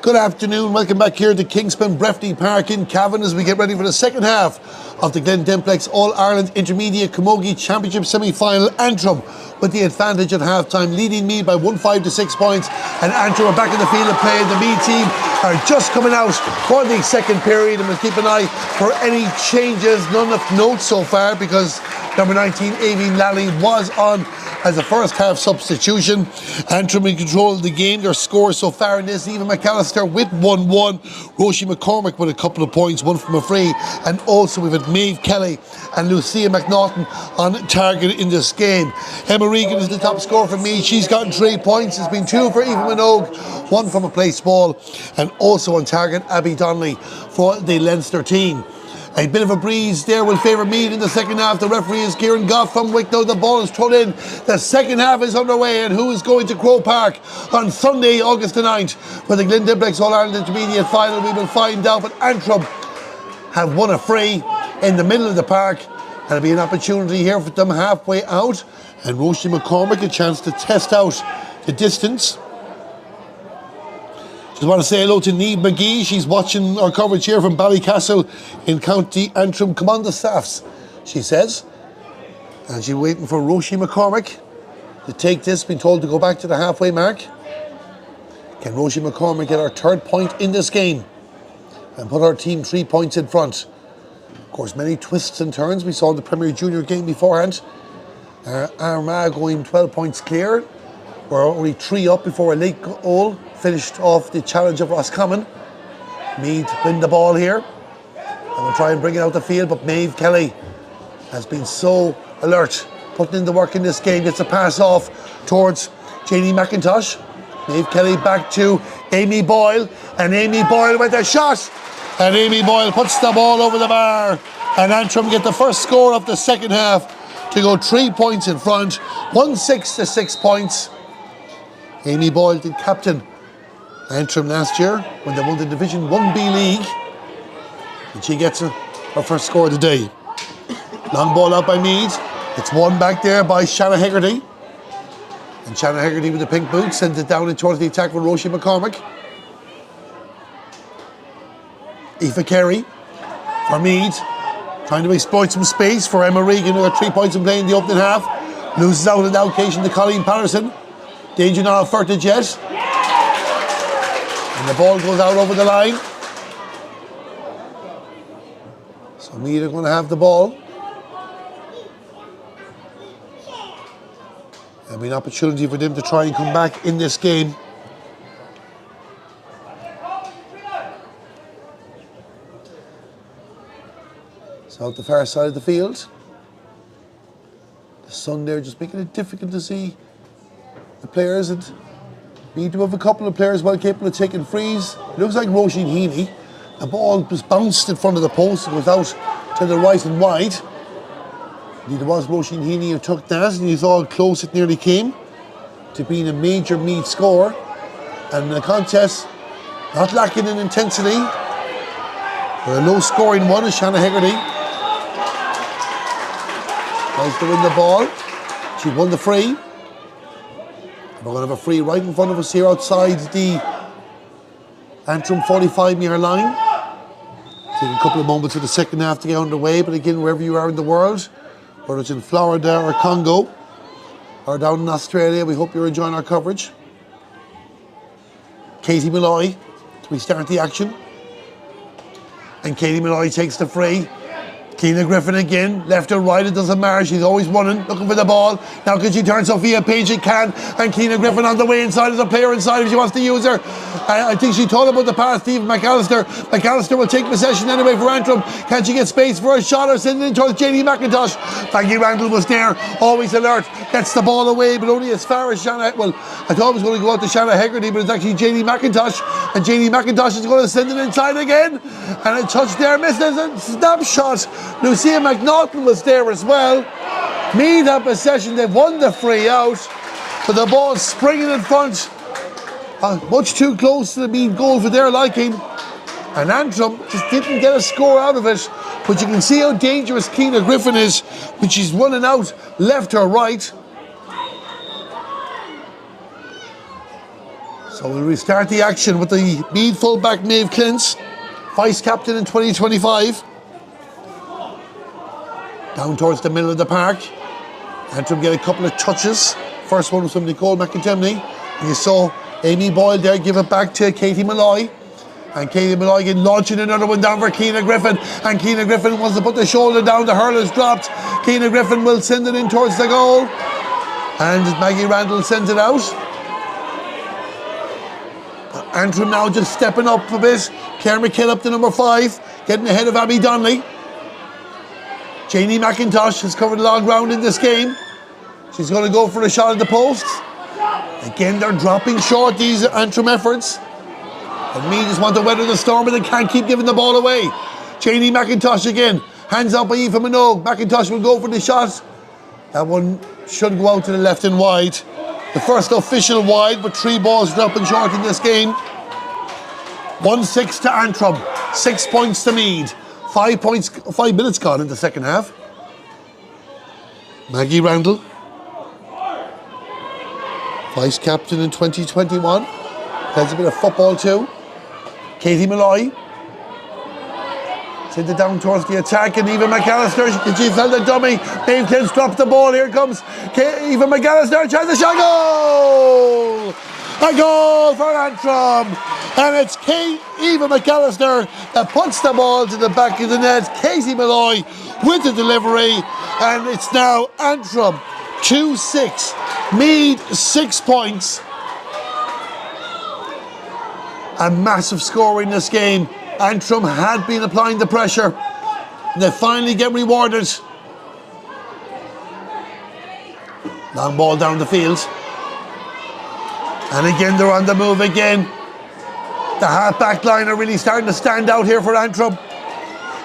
Good afternoon, welcome back here to Kingspan Breffni Park in Cavan as we get ready for the second half of the Glen Dimplex All-Ireland Intermediate Camogie Championship semi-final. Antrim with the advantage at half-time, leading Meath by 1-5 to 6 points, and Antrim are back in the field of play. The Meath team are just coming out for the second period, and we'll keep an eye for any changes. None of note so far because number 19, Aoibhinn Lally, was on as a first half substitution. Antrim in control of the game. Their scores so far in this: Eva McAllister with 1-1, Roisin McCormick with a couple of points, one from a free, and also we've had Maeve Kelly and Lucia McNaughton on target in this game. Emma Regan is the top scorer for me. She's gotten 3 points. It's been 2 for Eva Minogue, 1 from a place ball, and also on target Abby Donnelly for the Leinster team. A bit of a breeze there will favour Meath in the second half. The referee is Kieran Goff from Wicklow. The ball is thrown in. The second half is underway, and who is going to Croke Park on Sunday, August the 9th, for the Glen Dimplex All-Ireland Intermediate Final? We will find out, but Antrim have won a free in the middle of the park. There'll be an opportunity here for them halfway out, and Roisin McCormick a chance to test out the distance. Just want to say hello to Niamh McGee. She's watching our coverage here from Ballycastle in County Antrim. Come on the staffs, she says. And she's waiting for Roisin McCormick to take this, being told to go back to the halfway mark. Can Roisin McCormick get our 3rd point in this game and put our team 3 points in front? Of course, many twists and turns. We saw in the Premier Junior game beforehand. Armagh going 12 points clear. We're only 3 up before a late goal finished off the challenge of Roscommon. Meath win the ball here, and we'll try and bring it out the field, but Maeve Kelly has been so alert, putting in the work in this game. Gets a pass off towards Janie McIntosh. Maeve Kelly back to Amy Boyle, and Amy Boyle with a shot, and Amy Boyle puts the ball over the bar, and Antrim get the first score of the second half to go 3 points in front, 1-6 to 6 points. Amy Boyle did captain Antrim last year when they won the Division 1B League, and she gets her first score of the day. Long ball out by Meath. It's won back there by Shanna Hegarty, and Shanna Hegarty with the pink boots sends it down in towards the attack with Roisin McCormick. Aoife Carey for Meath, trying to exploit some space for Emma Regan, who got 3 points in play in the opening half. Loses out on the occasion to Colleen Patterson. Danger not averted yet. And the ball goes out over the line. So Meath are going to have the ball. There'll be an opportunity for them to try and come back in this game. So out the far side of the field. The sun there just making it difficult to see the players, and Meath do have a couple of players well capable of taking frees. It looks like Roisin Heaney. The ball just bounced in front of the post and goes out to the right and wide. Indeed, it was Roisin Heaney who took that, and you saw how close it nearly came to being a major Meath score. And the contest not lacking in intensity. For a low scoring one is Shanna Hegarty. Tries to win the ball. She won the free. We're going to have a free right in front of us here outside the Antrim 45-metre line. Take a couple of moments for the second half to get underway, but again, wherever you are in the world, whether it's in Florida or Congo or down in Australia, we hope you're enjoying our coverage. Katie Malloy to restart the action. And Katie Malloy takes the free. Keena Griffin again, left or right, it doesn't matter. She's always running, looking for the ball. Now can she turn Sophia Page? It can. And Keena Griffin on the way inside, as a player inside if she wants to use her. I think she told about the pass, Stephen McAllister. McAllister will take possession anyway for Antrim. Can she get space for a shot or send it in towards Janie McIntosh? Maggie Randall was there, always alert. Gets the ball away, but only as far as Shanna. Well, I thought it was going to go out to Shanna Hegarty, but it's actually Janie McIntosh. And Janie McIntosh is going to send it inside again. And a touch there, misses a snapshot. Lucia McNaughton was there as well. Meath have possession, they've won the free out, but the ball springing in front, much too close to the Meath goal for their liking, and Antrim just didn't get a score out of it. But you can see how dangerous Keena Griffin is when she's running out left or right. So we'll restart the action with the Meath fullback Maeve Clintz, vice captain in 2025. Down towards the middle of the park. Antrim get a couple of touches. First one was from Nicole McIntyre. And you saw Amy Boyle there give it back to Katie Malloy. And Katie Malloy again launching another one down for Keena Griffin. And Keena Griffin wants to put the shoulder down. The hurler's dropped. Keena Griffin will send it in towards the goal. And Maggie Randall sends it out. Antrim now just stepping up a bit. Claire McKell up to number 5, getting ahead of Abby Donnelly. Janie McIntosh has covered a long ground in this game. She's going to go for a shot at the post. Again, they're dropping short, these Antrim efforts. And Meath just want to weather the storm, but they can't keep giving the ball away. Janie McIntosh again. Hands up by Aoife Minogue. McIntosh will go for the shot. That one should go out to the left and wide. The first official wide, but 3 balls dropping short in this game. 1-6 to Antrim, 6 points to Meath. 5 minutes gone in the second half. Maggie Randall, vice captain in 2021. Plays a bit of football too. Katie Malloy. Send it down towards the attack, and Eva McAllister, she felt a dummy. Maeve Clintz dropped the ball. Here comes Eva McAllister, tries the shot, goal! A goal for Antrim! And it's Eva McAllister that puts the ball to the back of the net. Katie Malloy with the delivery, and it's now Antrim 2-6. Meath 6 points. A massive score in this game. Antrim had been applying the pressure. They finally get rewarded. Long ball down the field. And again, they're on the move again. The half-back line are really starting to stand out here for Antrim.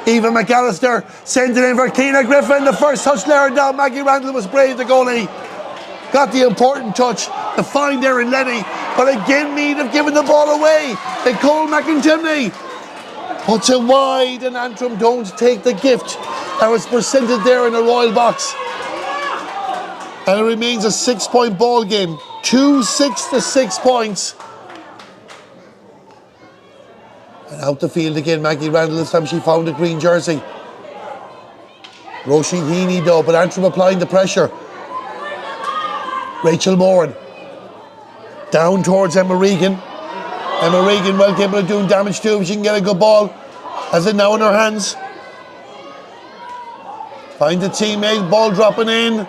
Eva McAllister sends it in for Keena Griffin. The first touch there down. Maggie Randall was brave, the goalie. Got the important touch to find Erin Letty. But again, Meath have given the ball away. Nicole McIntyre puts it wide, and Antrim don't take the gift that was presented there in the Royal box. And it remains a 6-point ball game. 2-6 to 6 points. And out the field again, Maggie Randall. This time she found a green jersey. Roisin Heaney though, but Antrim applying the pressure. Rachel Moran. Down towards Emma Regan. Emma Regan well capable of doing damage too if she can get a good ball. Has it now in her hands. Find the teammate, ball dropping in.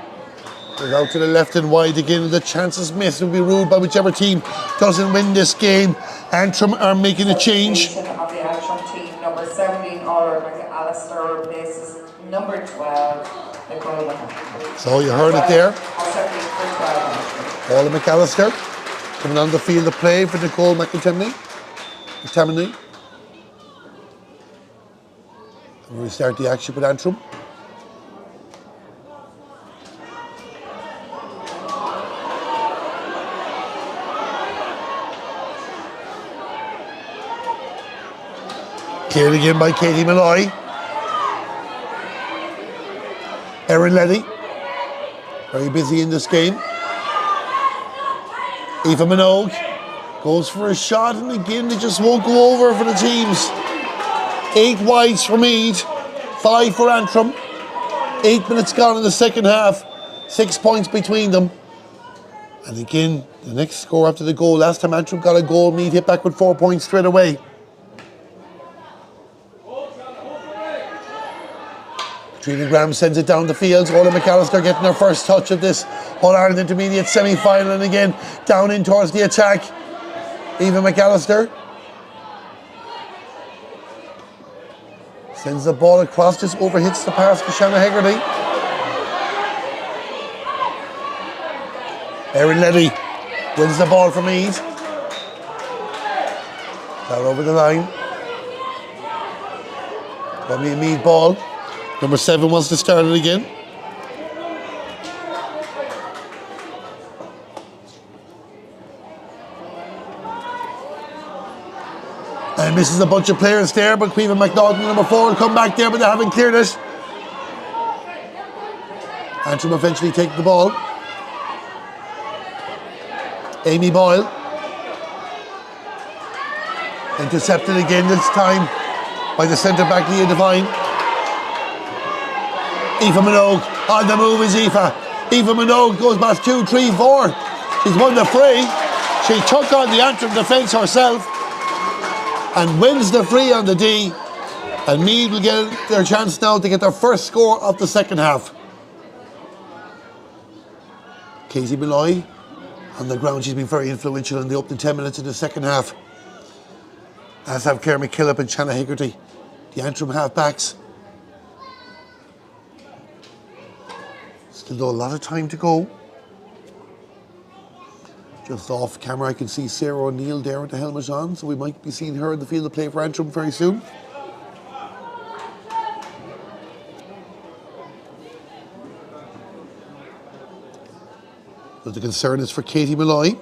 Goes out to the left and wide again. The chances missed will be ruled by whichever team doesn't win this game. Antrim are making a change. Of the Antrim team, number 17, Ola McAllister, replaces number 12, Nicole McAllister. So you heard it there. Ola McAllister coming on the field of play for Nicole McIntyre. We start the action with Antrim. Cleared again by Katie Malloy. Erin Letty, very busy in this game. Aoife Minogue goes for a shot, and again they just won't go over for the teams. 8 wides for Meath, 5 for Antrim. 8 minutes gone in the second half, 6 points between them. And again, the next score after the goal. Last time Antrim got a goal, Meath hit back with 4 points straight away. Trina Graham sends it down the field. Ola McAllister getting her first touch of this All-Ireland Intermediate semi-final, and again down in towards the attack. Eva McAllister sends the ball across, just overhits the pass to Shanna Hegarty. Erin Letty wins the ball from Meath. Down over the line. Gonna be a Meath ball. Number 7 wants to start it again. And misses a bunch of players there, but Queen McNaughton, number 4, will come back there, but they haven't cleared it. Antrim eventually take the ball. Amy Boyle Intercepted again this time by the centre-back Leah Devine. Aoife Minogue on the move is Aoife. Aoife Minogue goes past 2, 3, 4. She's won the free. She took on the Antrim defence herself and wins the free on the D. And Meath will get their chance now to get their first score of the second half. Casey Malloy on the ground. She's been very influential in the opening 10 minutes of the second half. As have Claire McKillop and Shanna Higgerty, the Antrim half-backs. Still a lot of time to go. Just off camera I can see Sarah O'Neill there with the helmet on, so we might be seeing her in the field of play for Antrim very soon. But the concern is for Katie Malloy.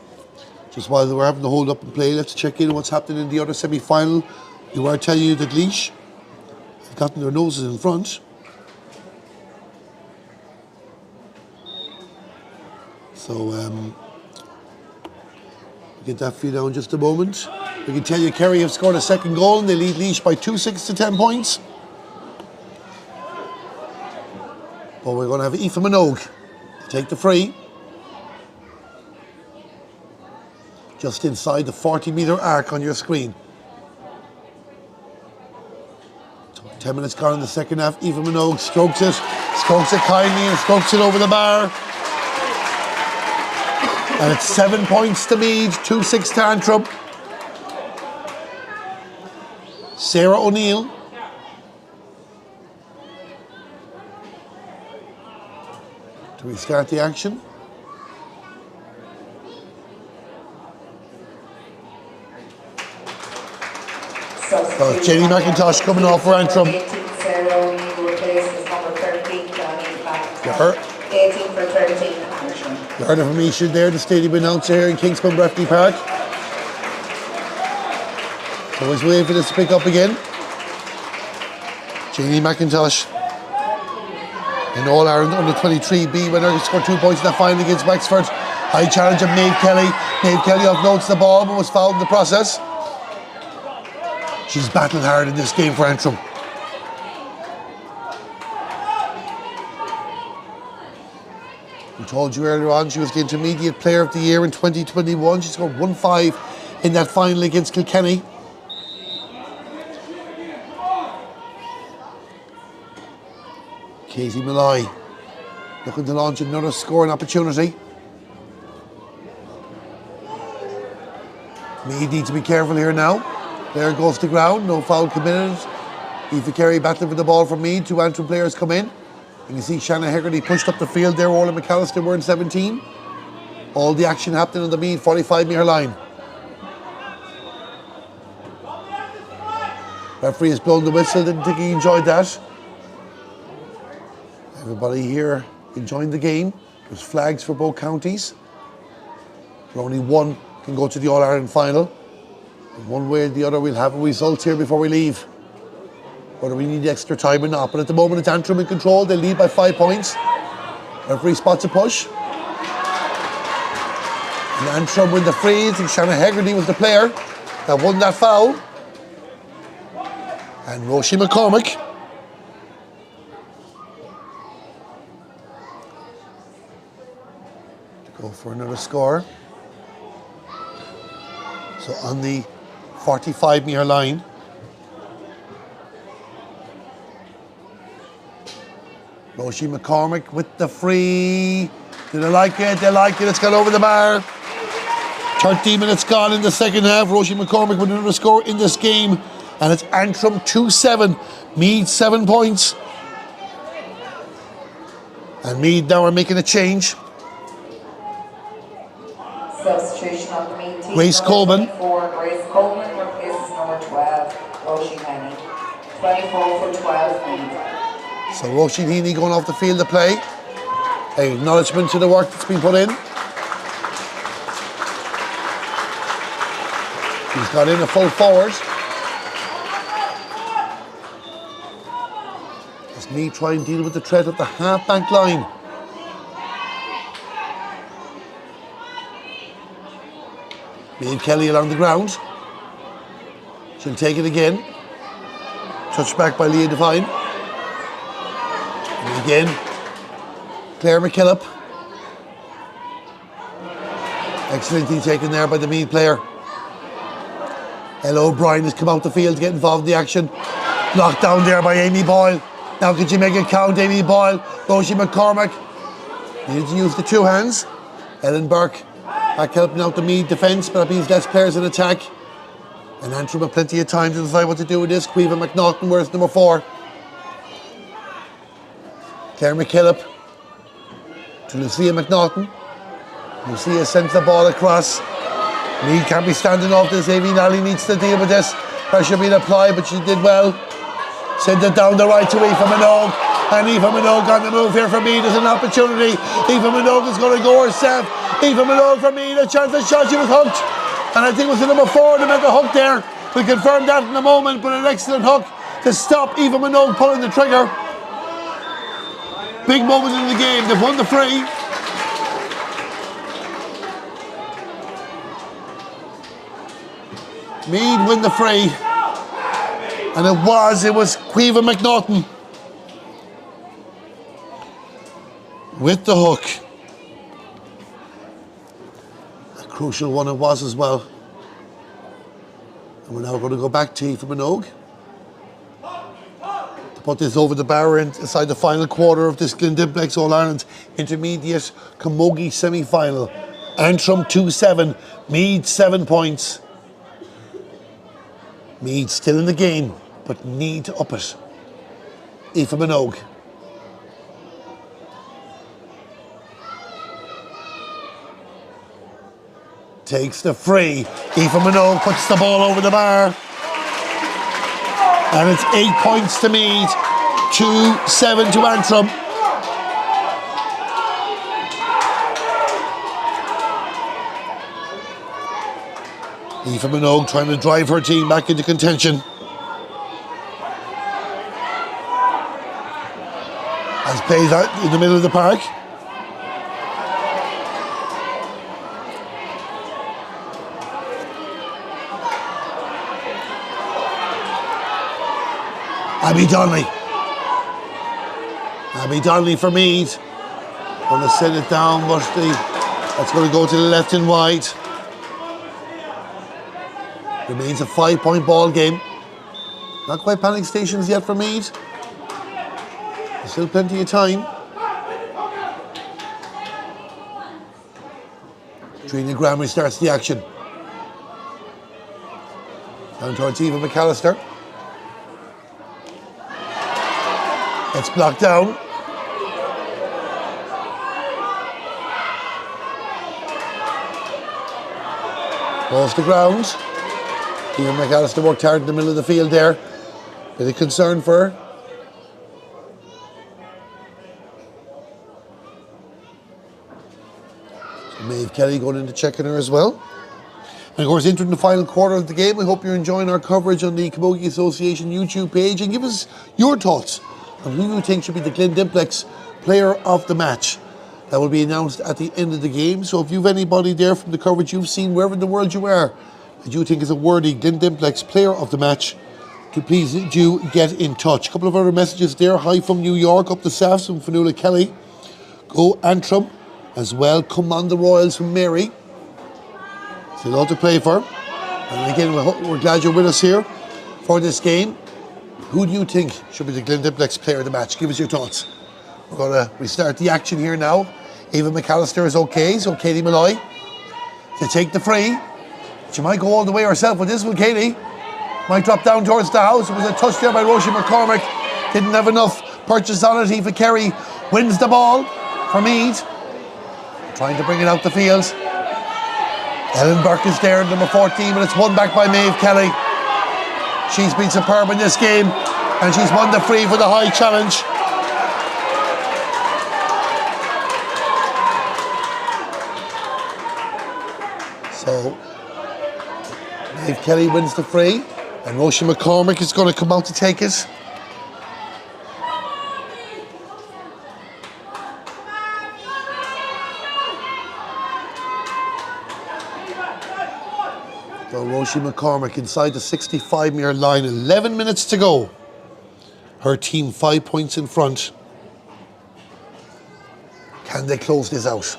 Just while we're having to hold up and play, let's check in on what's happening in the other semi-final. We were telling you that Laois have gotten their noses in front. So, we'll get that feed down in just a moment. We can tell you Kerry have scored a second goal and they lead Laois by 6 to 10 points. But we're going to have Aoife Minogue to take the free. Just inside the 40-metre arc on your screen. 10 minutes gone in the second half. Aoife Minogue strokes it kindly and strokes it over the bar. And it's 7 points to Meath, 2-6 to Antrim. Sarah O'Neill. Do we start the action? So it's Jenny McIntosh coming off for Antrim. 18, Sarah O'Neill replaces number 13, Johnny Yeah, 18 for 13, Antrim. you heard it from Isha there, the stadium announcer here in Kingspan Breffni Park. So always waiting for this to pick up again. Jenny McIntosh. In All-Ireland under 23B winner, who scored 2 points in the final against Wexford. High challenge of Maeve Kelly. Maeve Kelly off notes the ball but was fouled in the process. She's battled hard in this game for Antrim. We told you earlier on she was the Intermediate Player of the Year in 2021. She scored 1-5 in that final against Kilkenny. Casey Malloy looking to launch another scoring opportunity. Meath need to be careful here now. There goes to ground, no foul committed. Aoife Carey battling for the ball from Meath. 2 Antrim players come in. You can see Shanna Haggerty pushed up the field there. Orla McAllister were in 17. All the action happening on the Meath 45-metre line. Referee has blown the whistle. Didn't think he enjoyed that. Everybody here enjoying the game. There's flags for both counties. But only one can go to the All-Ireland final. One way or the other, we'll have a result here before we leave. Whether we need extra time or not. But at the moment, it's Antrim in control. They lead by 5 points. Referee spots a push. And Antrim win the freeze. And Shanna Haggerty was the player that won that foul. And Roisin McCormick. To go for another score. So on the 45-metre line. Roisin McCormick with the free. Do they like it? They like it. It's gone over the bar. 13 minutes gone in the second half. Roisin McCormick with another score in this game. And it's Antrim 2-7. Meath 7 points. And Meath now are making a change. Substitution on the Meath team. Grace Coleman. Grace Coleman replaces number 12, Roisin Heaney. 24 for 12 Meath. So Roisin Heaney going off the field to play. An acknowledgement to the work that's been put in. He's got in a full forward. As Meath try and deal with the threat of the half-back line. Maeve Kelly along the ground. She'll take it again. Touched back by Leah Devine. And again, Claire McKillop. Excellently taken there by the Meath player. Ella O'Brien has come out the field to get involved in the action. Knocked down there by Amy Boyle. Now can she make it count, Amy Boyle? Roisin McCormack. Needed to use the two hands. Ellen Burke back helping out the Meath defence, but that means less players in attack. And Antrim have plenty of time to decide what to do with this. Caoimhe McNaughton, where's number 4? Claire McKillop to Lucia McNaughton. Lucia sends the ball across. Meath can't be standing off this. Amy Nally needs to deal with this. Pressure being applied, but she did well. Send it down the right to Aoife Minogue. And Aoife Minogue on the move here for Meath. There's an opportunity. Aoife Minogue is going to go herself. Aoife Minogue for Meath. A chance to shot. She was hooked. And I think it was the number 4 to make a hook there. We'll confirm that in a moment. But an excellent hook to stop Aoife Minogue pulling the trigger. Big moment in the game. They've won the free. Meath win the free. And it was Caoimhe McNaughton with the hook. A crucial one it was as well. And we're now going to go back to Aoife Minogue to put this over the bar inside the final quarter of this Glen Dimplex All-Ireland Intermediate Camogie semi-final. Antrim 2-7, Meath 7 points. Meath still in the game, but need to up it. Aoife Minogue. Takes the free. Aoife Minogue puts the ball over the bar. And it's 8 points to Meath, 2-7 to Antrim. Aoife Minogue trying to drive her team back into contention. As plays out in the middle of the park. Abby Donnelly. Abby Donnelly for Meath. Going to send it down, but that's going to go to the left and wide. Remains a 5-point ball game. Not quite panic stations yet for Meath. There's still plenty of time. Trina Graham restarts the action. Down towards Eva McAllister. It's blocked down. Balls to ground. Eva McAllister worked hard in the middle of the field there. Bit of concern for her. So Maeve Kelly going in to check on her as well. And of course, entering the final quarter of the game, I hope you're enjoying our coverage on the Camogie Association YouTube page, and give us your thoughts on who you think should be the Glen Dimplex Player of the Match. That will be announced at the end of the game. So if you've anybody there from the coverage you've seen, wherever in the world you are, that you think is a worthy Glen Dimplex Player of the Match, to please do get in touch. A couple of other messages there. Hi from New York, up the South from Fanula Kelly. Go Antrim as well. Come on the Royals from Mary. Still all to play for. And again, we're glad you're with us here for this game. Who do you think should be the Glen Dimplex Player of the Match? Give us your thoughts. We're going to restart the action here now. Eva McAllister is okay, so Katie Malloy to take the free. She might go all the way herself with this one, Katie. Might drop down towards the house. It was a touch there by Roisin McCormack. Didn't have enough purchase on it. Aoife Kerry wins the ball for Meath. Trying to bring it out the field. Ellen Burke is there, number 14, but it's won back by Maeve Kelly. She's been superb in this game, and she's won the free for the high challenge. So, Maeve Kelly wins the free, and Roisin McCormack is going to come out to take it. So Roisin McCormick inside the 65-metre line, 11 minutes to go. Her team 5 points in front. Can they close this out?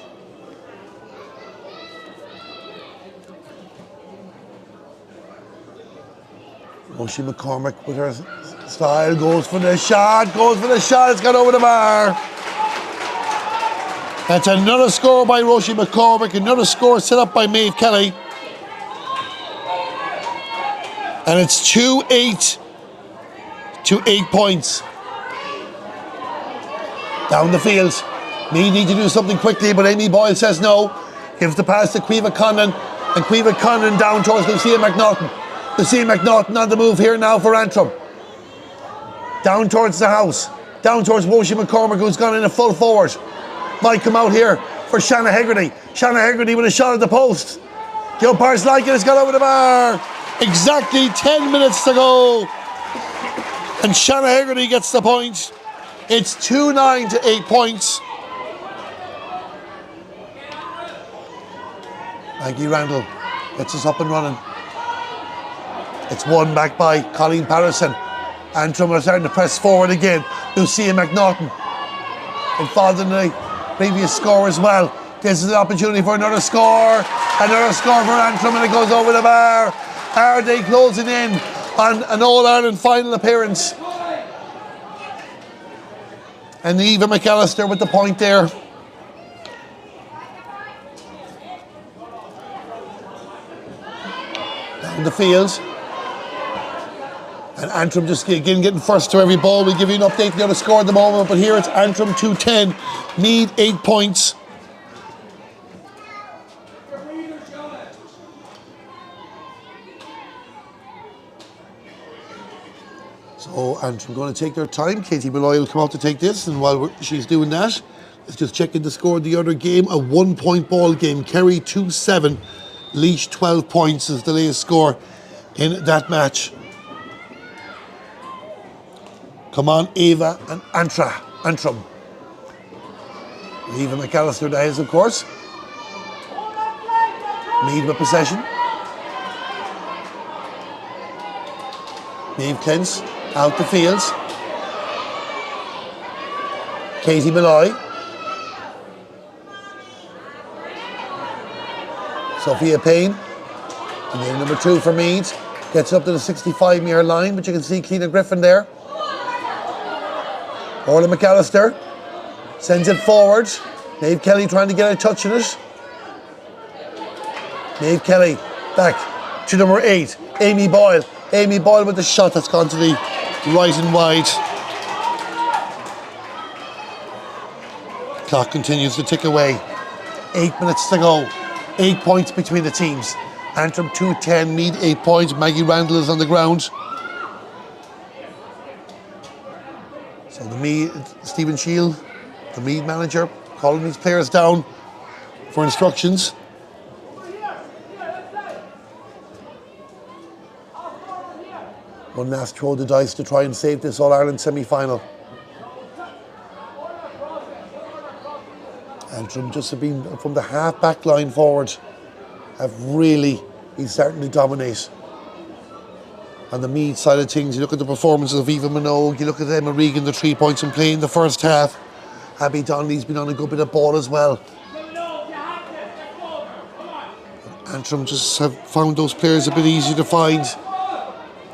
Roisin McCormick with her style goes for the shot, it's got over the bar. That's another score by Roisin McCormick, another score set up by Meath Kelly. And it's 2-8 to 8 points. Down the field. Meath need to do something quickly, but Amy Boyle says no. Gives the pass to Caoimhe Conlon, and Caoimhe Conlon down towards Lucia McNaughton. Lucia McNaughton on the move here now for Antrim. Down towards the house. Down towards Roisin McCormick, who's gone in a full forward. Might come out here for Shanna Hegarty. Shanna Hegarty with a shot at the post. The umpires like it, it's got over the bar. Exactly 10 minutes to go. And Shanna Hegarty gets the point. It's 2-9 to 8 points. Maggie Randall gets us up and running. It's won back by Colleen Patterson. Antrim are starting to press forward again. Lucia McNaughton involved in the previous score as well. This is an opportunity for another score. Another score for Antrim, and it goes over the bar. Are they closing in on an All-Ireland final appearance? And Eva McAllister with the point there. Down the field. And Antrim just again getting first to every ball. We'll give you an update on the other score at the moment, but here it's Antrim 2-10, Meath 8 points. So Antrim going to take their time. Katie Malloy will come out to take this, and while she's doing that, let's just check in the score of the other game. A 1-point ball game. Kerry 2-7, Laois 12 points is the latest score in that match. Come on, Eva and Antrim. Eva McAllister that is, of course. Meath with possession. Niamh Clintz out the fields. Katie Malloy. Sophia Payne. And then number 2 for Meath. Gets up to the 65-metre line, but you can see Keena Griffin there. Orla McAllister sends it forward. Maeve Kelly trying to get a touch on it. Maeve Kelly back to number 8, Amy Boyle. Amy Boyle with the shot that's gone to the right and wide. Clock continues to tick away. 8 minutes to go. 8 points between the teams. Antrim 2-10, Meath 8 points. Maggie Randall is on the ground. So the Meath, Stephen Shield, the Meath manager, calling these players down for instructions. One last throw of the dice to try and save this All-Ireland semi-final. Antrim just have been, from the half-back line forward, have really been starting to dominate. On the Meath side of things, you look at the performances of Eva Minogue, you look at Emma Regan, the 3 points in play in the first half. Abby Donnelly's been on a good bit of ball as well. Antrim just have found those players a bit easier to find.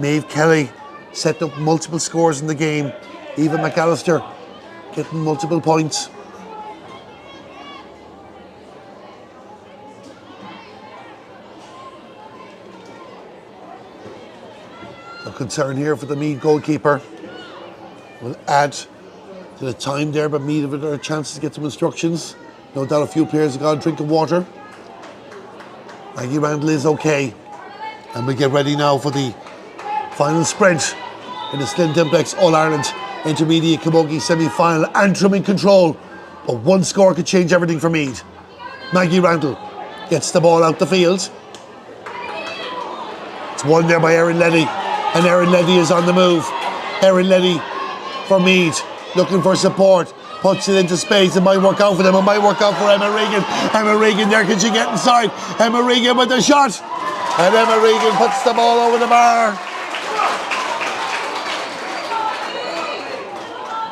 Maeve Kelly set up multiple scores in the game. Eva McAllister getting multiple points. A concern here for the Meath goalkeeper. Will add to the time there, but Meath have a chance to get some instructions. No doubt a few players have got a drink of water. Maggie Randall is okay. And we get ready now for the final sprint in the Glen Dimplex All-Ireland Intermediate Camogie semi-final. Antrim in control, but one score could change everything for Meath. Maggie Randall gets the ball out the field. It's won there by Erin Leddy, and Erin Leddy is on the move. Erin Leddy for Meath, looking for support, puts it into space. It might work out for them, it might work out for Emma Regan. Emma Regan there, can she get inside? Emma Regan with the shot. And Emma Regan puts the ball over the bar.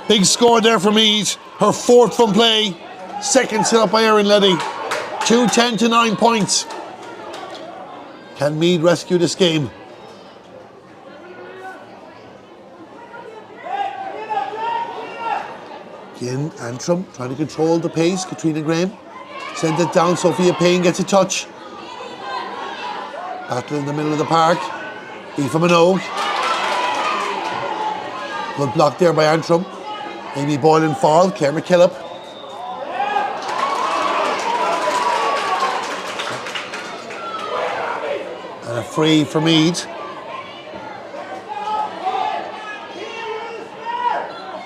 Big score there for Meath. Her fourth from play. Second set up by Erin Leddy. 2-10 to 9 points. Can Meath rescue this game? Again, Antrim trying to control the pace. Katrina Graham sends it down. Sophia Payne gets a touch. Battle in the middle of the park. Aoife Minogue. Good block there by Antrim. Amy Boyle in fall. Claire McKillop. And a free for Meath.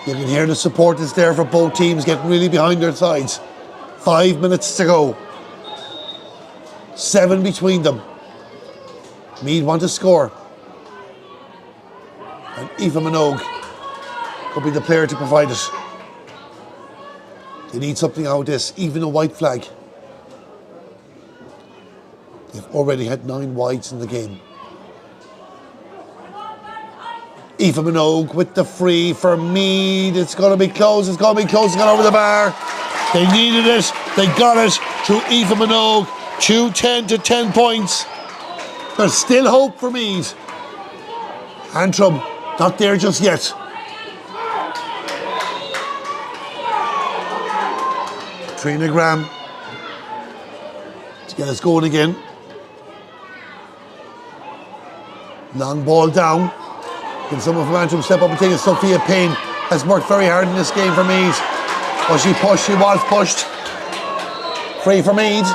You can hear the support is there for both teams getting really behind their sides. 5 minutes to go. 7 between them. Meath want to score. And Aoife Minogue could be the player to provide it. They need something out of this, even a white flag. They've already had 9 wides in the game. Aoife Minogue with the free for Meath. It's going to be close. It's going to be close. It's gone over the bar. They needed it. They got it through Aoife Minogue. 2-10 to 10 points. There's still hope for Meath. Antrim, not there just yet. Trina Graham to get us going again. Long ball down. Can someone from Antrim step up and take it? Sophia Payne has worked very hard in this game for Meath. Was she pushed? She was pushed. Free for Meath.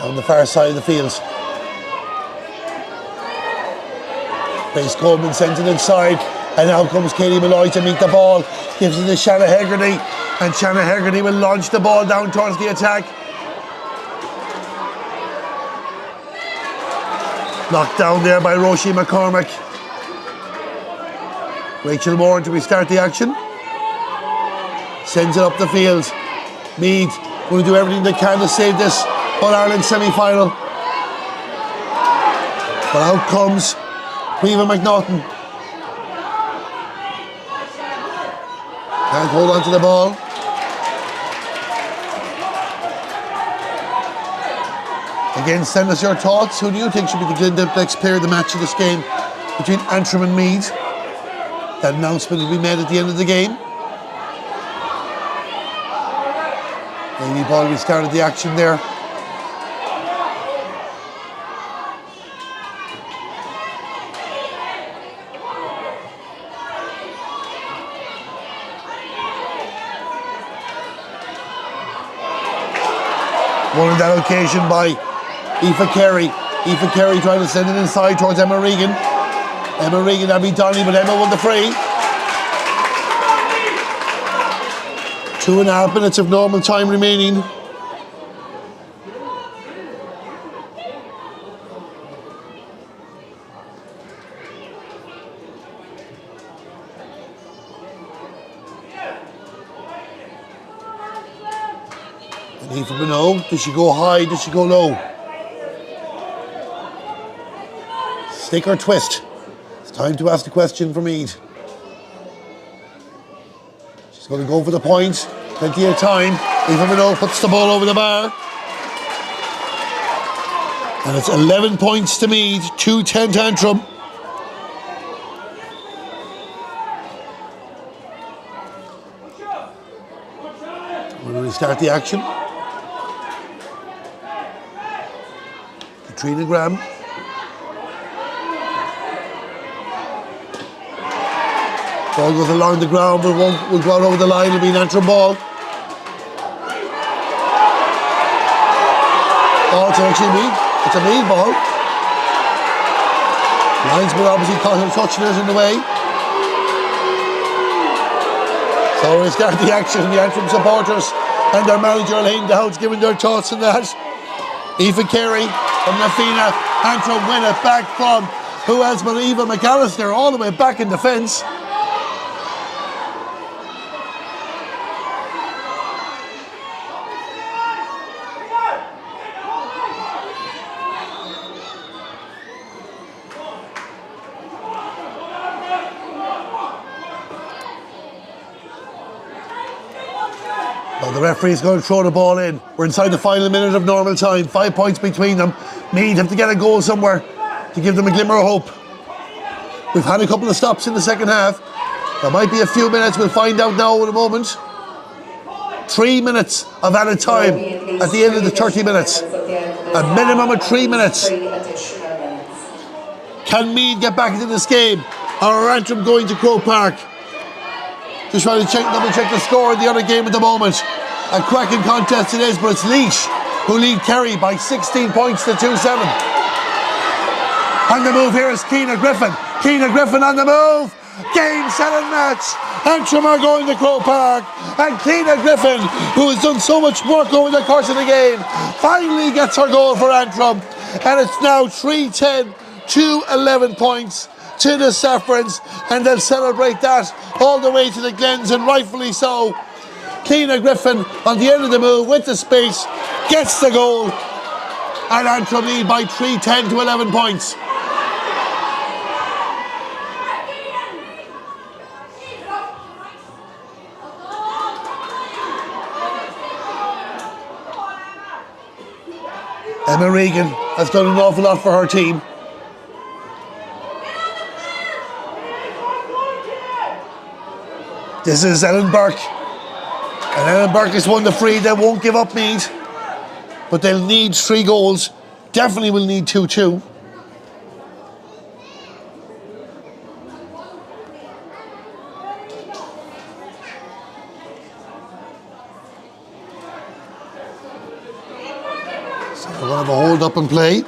On the far side of the field. Grace Coleman sends it inside. And now comes Katie Malloy to meet the ball. Gives it to Shanna Hegarty. And Shanna Hegarty will launch the ball down towards the attack. Knocked down there by Roisin McCormack. Rachel Moore to restart the action. Sends it up the field. Meath going to do everything they can to save this All-Ireland semi-final. But out comes Caoimhe McNaughton. Can't hold on to the ball. Again, send us your thoughts. Who do you think should be the Glen Dimplex player of the match of this game between Antrim and Meath? That announcement will be made at the end of the game. Amy Ball restarted the action there. One on that occasion by Aoife Carey. Aoife Carey trying to send it inside towards Emma Regan. Emma Regan, Abby Donnelly, but Emma won the free. 2.5 minutes of normal time remaining. And Aoife Minogue, does she go high, does she go low? Stick or twist? It's time to ask the question for Meath. She's going to go for the point. Plenty of time. Aoife Minogue puts the ball over the bar. And it's 11 points to Meath, 2-10 to Antrim. We're going to start the action. Katrina Graham. Ball goes along the ground, but will go out over the line. It'll be an Antrim ball. Oh, it's actually Meath. It's a Meath ball. Linesman obviously caught him touching it in the way. So we start the action. The Antrim supporters and their manager Elaine Dowds giving their thoughts on that. Aoife Carey from Nafina. Antrim win it back from who else but Eva McAllister all the way back in defence. Well, the referee's going to throw the ball in. We're inside the final minute of normal time. 5 points between them. Meath have to get a goal somewhere to give them a glimmer of hope. We've had a couple of stops in the second half. There might be a few minutes. We'll find out now in a moment. 3 minutes of added time at the end of the 30 minutes. A minimum of 3 minutes. Can Meath get back into this game? Or are Antrim going to Croke Park? Just trying to double check the score in the other game at the moment. A cracking contest it is, but it's Laois who lead Kerry by 16 points to 2-7. On the move here is Keena Griffin. Keena Griffin on the move. Game, set and match. Antrim are going to Croke Park. And Keena Griffin, who has done so much work over the course of the game, finally gets her goal for Antrim. And it's now 3-10 to 11 points to the Saffrons, and they'll celebrate that all the way to the Glens, and rightfully so. Keena Griffin on the end of the move with the space gets the goal, and Antrim lead by 3-10 to 11 points. Emma Regan has done an awful lot for her team. This is Ellen Burke. And Ellen Burke has won the free. They won't give up Meath. But they'll need 3 goals. Definitely will need 2-2. So we're going to have a hold up and play.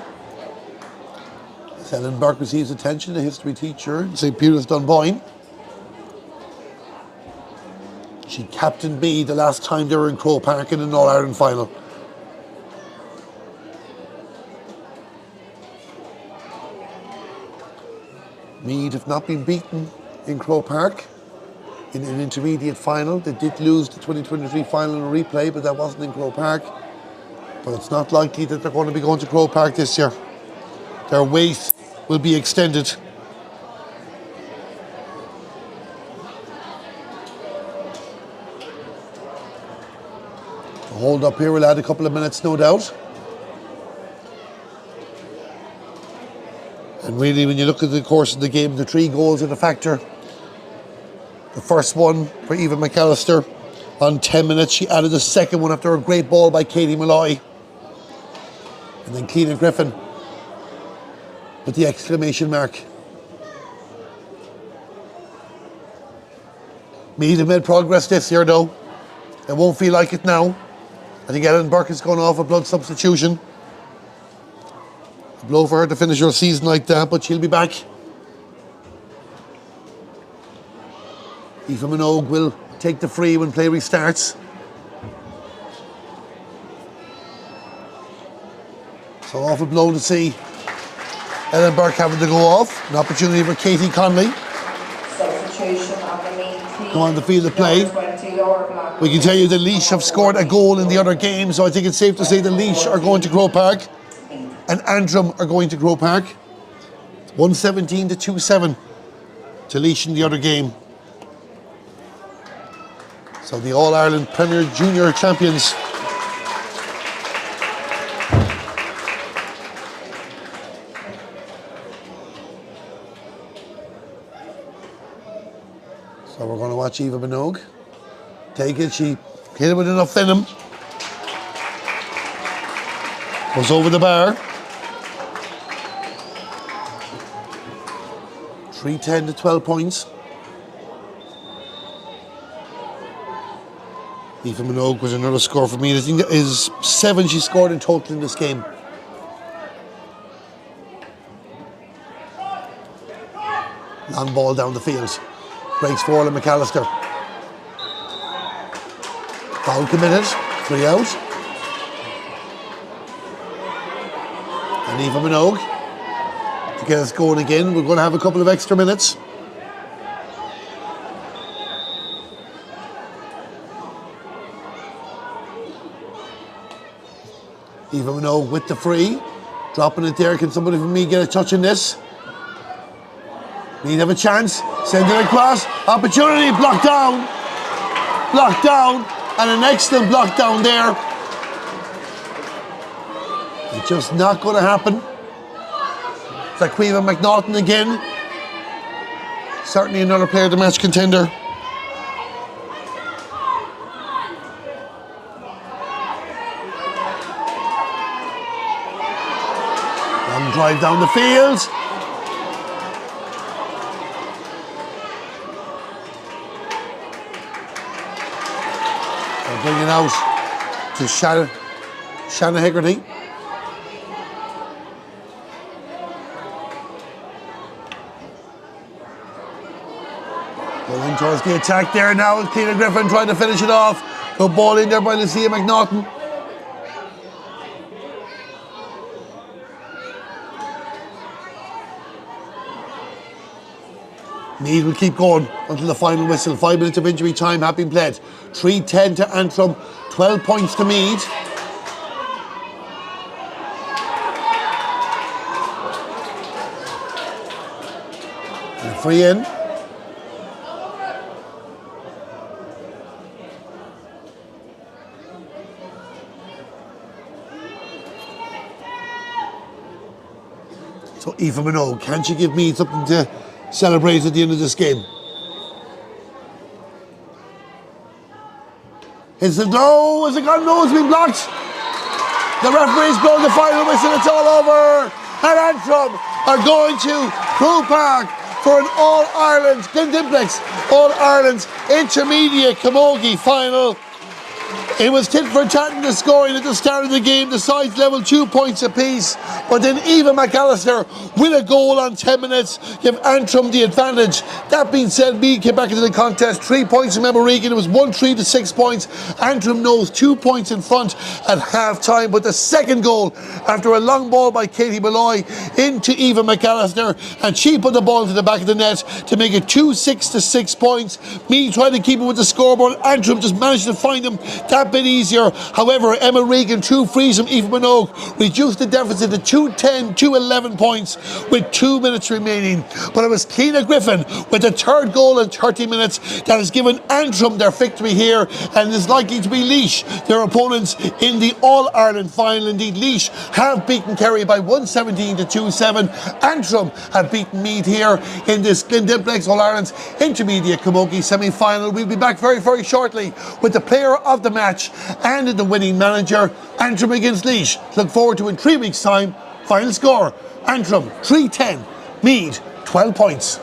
As Ellen Burke receives attention, a history teacher in St. Peter's Dunboyne. She captained Meath the last time they were in Croke Park in an All-Ireland final. Meath have not been beaten in Croke Park in an intermediate final. They did lose the 2023 final in a replay, but that wasn't in Croke Park. But it's not likely that they're going to be going to Croke Park this year. Their wait will be extended. Hold up here, we'll add a couple of minutes, no doubt. And really, when you look at the course of the game, the 3 goals are the factor. The first one for Eva McAllister on 10 minutes. She added the second one after a great ball by Katie Malloy. And then Keena Griffin with the exclamation mark. Meath have made progress this year, though. It won't feel like it now. I think Ellen Burke is going off a blood substitution. A blow for her to finish her season like that, but she'll be back. Aoife Minogue will take the free when play restarts. So awful blow to see Ellen Burke having to go off. An opportunity for Katie Conley. Substitution on the Meath team. Go on the field of play. We can tell you the Laois have scored a goal in the other game, so I think it's safe to say the Laois are going to Croke Park and Antrim are going to Croke Park. 117 to 2-7 to Laois in the other game. So the All-Ireland Premier Junior champions. So we're going to watch Aoife Minogue take it. She hit it with enough venom. Goes over the bar. 3-10 to 12 points. Aoife Minogue was another score for me. I think that is 7 she scored in total in this game. Long ball down the field. Breaks for Orla McAllister. Foul committed, 3 out. And Aoife Minogue to get us going again. We're going to have a couple of extra minutes. Aoife Minogue with the free. Dropping it there. Can somebody from me get a touch in this? Meath have a chance. Send it across. Opportunity blocked down. Blocked down. And an excellent block down there. It's just not going to happen. Zaquiva McNaughton again. Certainly another player of the match contender. Long drive down the field. They'll bring it out to Shanna Hegarty. Going towards the attack there now with Keena Griffin trying to finish it off. Good ball in there by Lucia McNaughton. Meath will keep going until the final whistle. 5 minutes of injury time have been played. 3-10 to Antrim, 12 points to Meath. And a free in. So Aoife Minogue, can she give Meath something to celebrate at the end of this game? Is it low? Is it gone? No, it's been blocked. The referee's blown the final whistle. It's all over. And Antrim are going to Crewe Park for an All-Ireland, Glen Dimplex All-Ireland Intermediate Camogie final. It was tit for tat in the scoring at the start of the game. The sides level 2 points apiece. But then Eva McAllister with a goal on 10 minutes give Antrim the advantage. That being said, Meath came back into the contest. 3 points from Emma Regan. It was 1-3 to 6 points. Antrim knows 2 points in front at half time. But the second goal, after a long ball by Katie Malloy into Eva McAllister, and she put the ball to the back of the net to make it 2-6 to 6 points. Meath tried to keep it with the scoreboard. Antrim just managed to find them that bit easier. However, Emma Regan, 2 frees from Aoife Minogue, reduced the deficit to 2-10, 2-11 points with 2 minutes remaining. But it was Keena Griffin with the third goal in 30 minutes that has given Antrim their victory here, and is likely to be Laois, their opponents in the All-Ireland final. Indeed, Laois have beaten Kerry by 117 to 2-7. Antrim have beaten Meath here in this Glen Dimplex All-Ireland Intermediate Camogie semi-final. We'll be back very, very shortly with the player of the match and the winning manager. Antrim against Laois. Look forward to in 3 weeks' time. Final score, Antrim 3-10, Meath 12 points.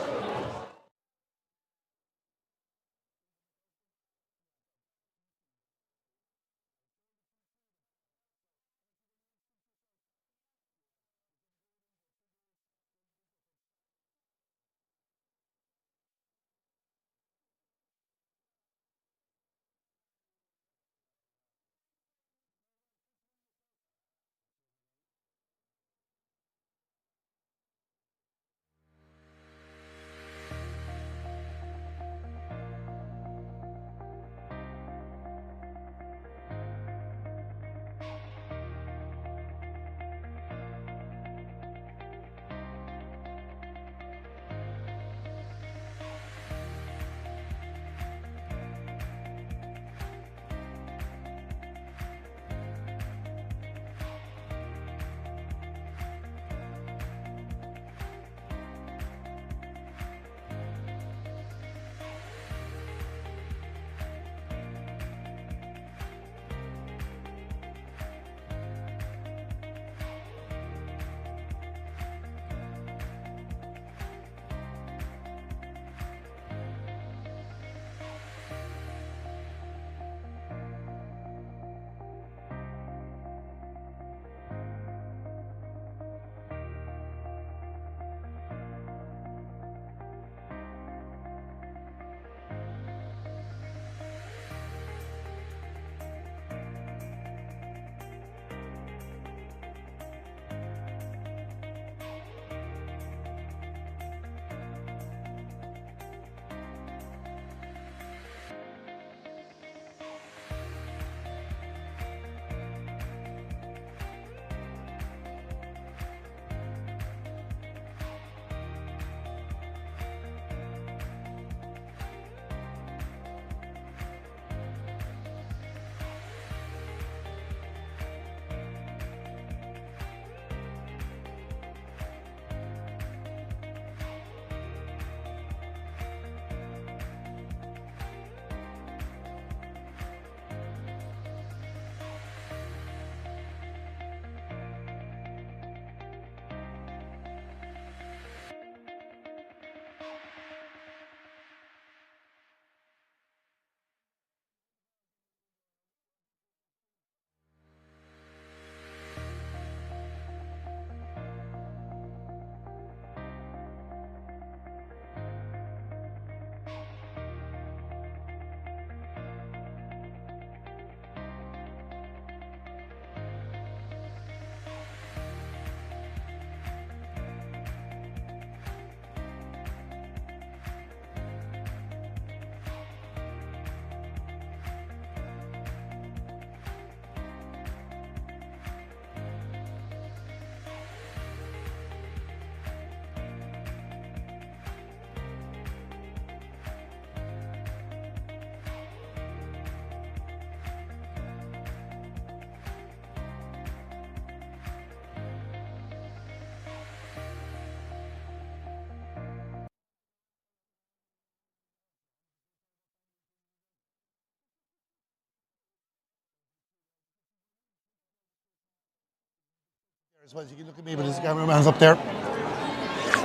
As well as you can look at me, but his cameraman's up there.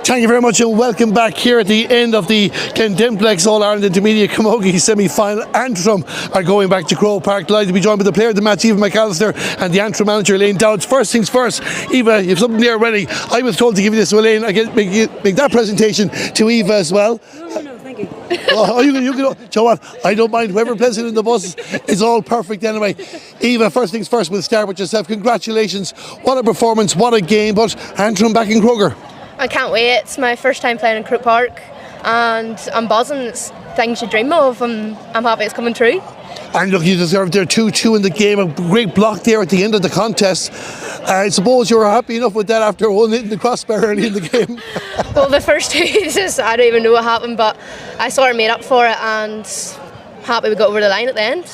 Thank you very much and welcome back here at the end of the Glen Dimplex All-Ireland Intermediate Camogie semi-final. Antrim are going back to Croke Park. Delighted to be joined by the player of the match, Eva McAllister, and the Antrim manager, Elaine Dowds. First things first, Eva, you have something there ready. I was told to give you this to Elaine. I get make that presentation to Eva as well. No, thank you. Oh, you can, you know what? I don't mind. Whoever plays it in the bus is all perfect anyway. Eva, first things first, we'll start with yourself. Congratulations. What a performance, what a game. But Antrim back in Kroger. I can't wait. It's my first time playing in Croke Park and I'm buzzing. It's things you dream of and I'm happy it's coming true. And look, you deserved their 2-2 in the game. A great block there at the end of the contest. I suppose you were happy enough with that after one hitting the crossbar early in the game. Well, the first two is I don't even know what happened, but I sort of made up for it and happy we got over the line at the end.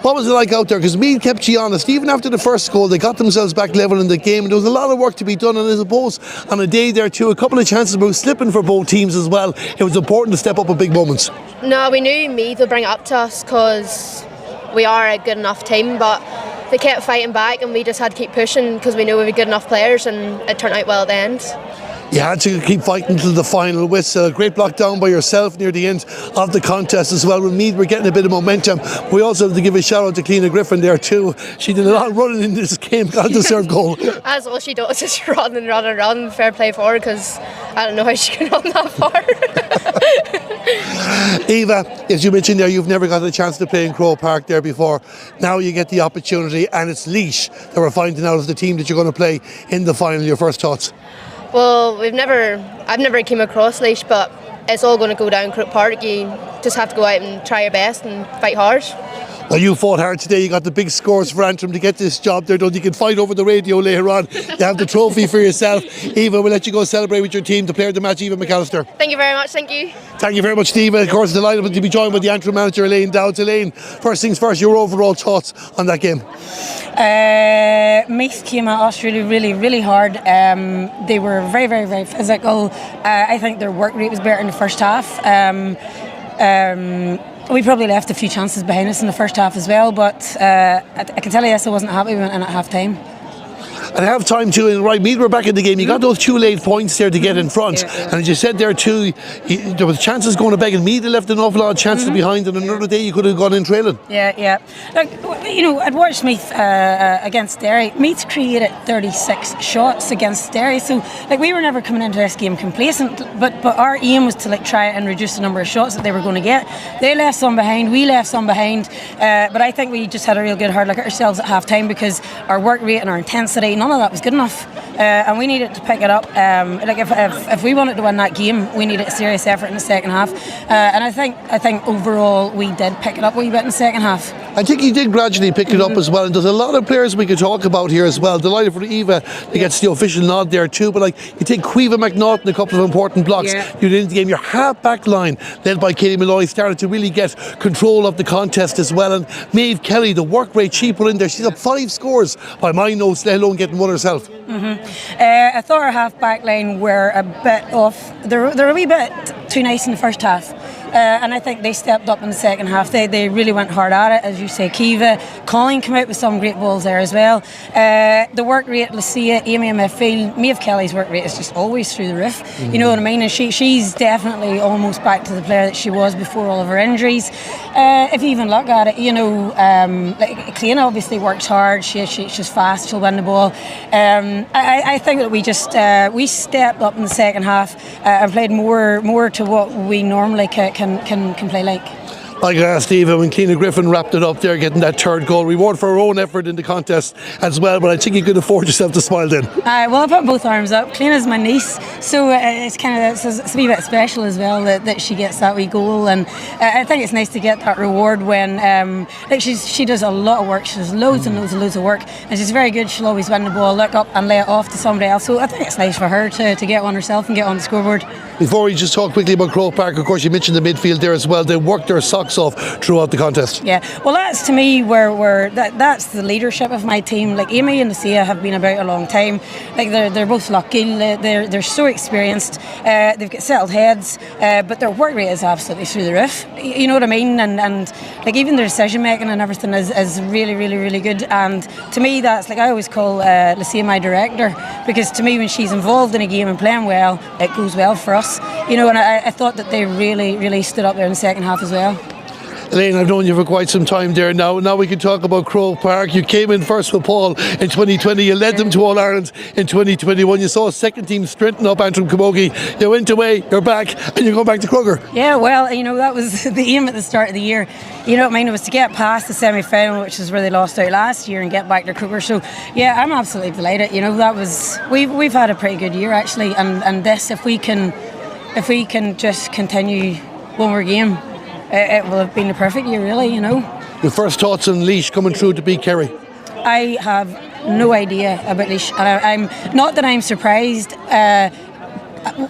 What was it like out there? Because Meath kept you honest. Even after the first goal, they got themselves back level in the game, and there was a lot of work to be done. And I suppose on a day there too, a couple of chances were slipping for both teams as well. It was important to step up in big moments. No, we knew Meath would bring it up to us because we are a good enough team, but they kept fighting back and we just had to keep pushing because we knew we were good enough players, and it turned out well at the end. You had to keep fighting till the final whistle. A great block down by yourself near the end of the contest as well. With Meath, we're getting a bit of momentum. We also have to give a shout out to Cleena Griffin there too. She did a lot of running in this game, got a deserved goal. As all she does is run and run and run. Fair play for her because I don't know how she can run that far. Eva, as you mentioned there, you've never got a chance to play in Croke Park there before. Now you get the opportunity, and it's Laois that we're finding out as the team that you're going to play in the final. Your first thoughts? Well, I've never came across Laois, but it's all going to go down Croke Park. You just have to go out and try your best and fight hard. Well, you fought hard today. You got the big scores for Antrim to get this job there done. You can fight over the radio later on. You have the trophy for yourself. Eva, we'll let you go celebrate with your team, the player of the match, Eva McAllister. Thank you very much. Thank you. Thank you very much, Eva. Of course, delighted to be joined by the Antrim manager, Elaine Dowds. Elaine, first things first, your overall thoughts on that game? Meath came at us really hard. They were very physical. I think their work rate was better in the first half. We probably left a few chances behind us in the first half as well, but I can tell you this, I wasn't happy we went in at half time. At half time too, right, Meath were back in the game. You got those 2 late points there to get in front. Yeah. And as you said there too, there was chances going to beg, and Meath left an awful lot of chances behind, and another day you could have gone in trailing. Yeah. Look, you know, I'd watched Meath against Derry. Meath created 36 shots against Derry, so like we were never coming into this game complacent, but our aim was to like try and reduce the number of shots that they were going to get. They left some behind, we left some behind, but I think we just had a real good hard look at ourselves at half time because our work rate and our intensity, none of that was good enough, and we needed to pick it up. Like if we wanted to win that game, we needed a serious effort in the second half, and I think overall we did pick it up a wee bit in the second half. I think you did gradually pick it up as well, and there's a lot of players we could talk about here as well. Delighted for Eva that gets the official nod there too, but like you take Caoimhe McNaughton, a couple of important blocks. Yeah. You did in the game. Your half back line led by Katie Malloy started to really get control of the contest as well, and Maeve Kelly, the work rate she put in there, she's up 5 scores by my notes, let alone getting one herself. I thought our half back line were a bit off. They're a wee bit too nice in the first half. And I think they stepped up in the second half. They really went hard at it, as you say. Caoimhe, Colleen came out with some great balls there as well. The work rate, Lucia, Amy in midfield, Maeve Kelly's work rate is just always through the roof. You know what I mean? And she's definitely almost back to the player that she was before all of her injuries. If you even look at it, you know, like Cleena obviously works hard. She's fast. She'll win the ball. I think that we just we stepped up in the second half and played more to what we normally can play like. Like I asked Eva when Cleena Griffin wrapped it up there, getting that third goal. Reward for her own effort in the contest as well, but I think you could afford yourself to smile then. Well, I put both arms up. Clena's my niece, so it's kind of it's a wee bit special as well that she gets that wee goal, and I think it's nice to get that reward when like she does a lot of work. She does loads and loads of work, and she's very good. She'll always win the ball, look up and lay it off to somebody else. So I think it's nice for her to get one herself and get on the scoreboard. Before we just talk quickly about Croke Park, of course you mentioned the midfield there as well. They worked their socks socks off throughout the contest. Yeah, well, that's to me where that's the leadership of my team. Like Amy and Lucia have been about a long time. Like they're both lucky. They're so experienced. They've got settled heads, but their work rate is absolutely through the roof. You know what I mean? And like even their decision making and everything is really, really, really good. And to me, that's like I always call Lucia my director, because to me, when she's involved in a game and playing well, it goes well for us. You know, and I thought that they really, really stood up there in the second half as well. Elaine, I've known you for quite some time there now. Now we can talk about Croke Park. You came in first with Paul in 2020. You led them to All-Ireland in 2021. You saw a second team strengthen up Antrim Camogie. You went away, you're back, and you're going back to Crugger. Yeah, well, you know, that was the aim at the start of the year. You know what I mean? It was to get past the semi-final, which is where they lost out last year, and get back to Crugger. So, yeah, I'm absolutely delighted. You know, that was... We've had a pretty good year, actually. And this, if we can just continue one more game, it will have been a perfect year, really, you know. Your first thoughts on Laois coming through to beat Kerry? I have no idea about Laois, and I'm not that I'm surprised. I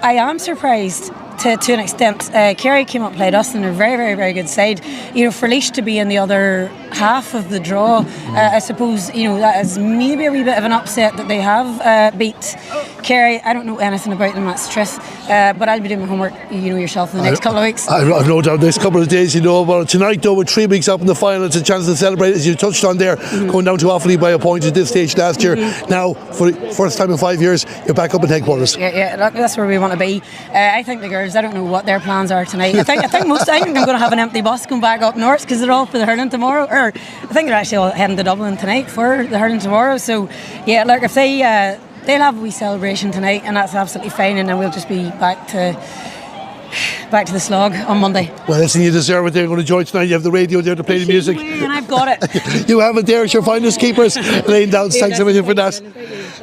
am surprised to an extent. Kerry came up, played us, and they're a very, very, very good side. You know, for Laois to be in the other half of the draw, I suppose, you know, that is maybe a wee bit of an upset that they have beat Kerry. I don't know anything about them, that's the truth. But I'll be doing my homework, you know yourself, in the next couple of weeks. I've no doubt next couple of days you know about it. Tonight, though, with 3 weeks up in the final, it's a chance to celebrate, as you touched on there, going down to Offaly by a point at this stage last year. Now, for the first time in 5 years, you're back up in headquarters. Yeah, that's where we want to be. I think the girls, I don't know what their plans are tonight. I think I'm going to have an empty bus going back up north, because they're all for the hurling tomorrow. Or I think they're actually all heading to Dublin tonight for the hurling tomorrow. So, yeah, look, if they'll have a wee celebration tonight, and that's absolutely fine, and then we'll just be back to the slog on Monday. Well, listen, you deserve it. They're going to join tonight. You have the radio there to play the music. And I've got it. You have it there. It's your finest keepers. Elaine Dowds, thanks everything for that.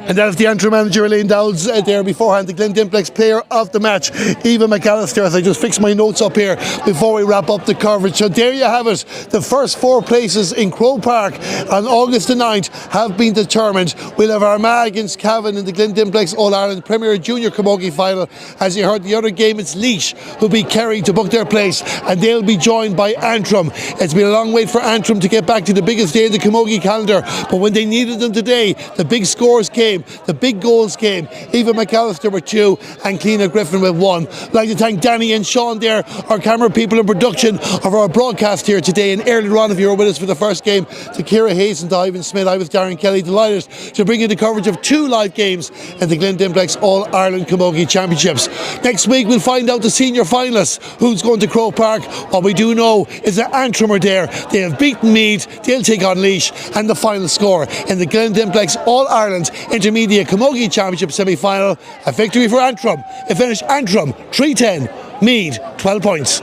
And that's the Antrim manager, Elaine Dowds, there beforehand. The Glen Dimplex player of the match, Eva McAllister, as I just fix my notes up here before we wrap up the coverage. So there you have it. The first 4 places in Croke Park on August the 9th have been determined. We'll have Armagh against Cavan in the Glen Dimplex All-Ireland Premier Junior Camogie final. As you heard, the other game, it's Laois who beat Kerry to book their place, and they'll be joined by Antrim. It's been a long wait for Antrim to get back to the biggest day in the Camogie calendar, but when they needed them today, the big scores came, the big goals came. Eva McAllister with 2 and Cleena Griffin with 1. I'd like to thank Danny and Sean there, our camera people and production of our broadcast here today, and earlier on, if you were with us for the first game, to Ciara Hayes and to Ivan Smith. I was Darren Kelly, delighted to bring you the coverage of 2 live games in the Glen Dimplex All-Ireland Camogie Championships. Next week we'll find out the senior finalists, who's going to Croke Park. What we do know is that Antrim are there. They have beaten Meath. They'll take on Laois, and the final score in the Glen Dimplex All-Ireland Intermediate Camogie Championship semi-final, a victory for Antrim. It finished Antrim 3-10, Meath 12 points.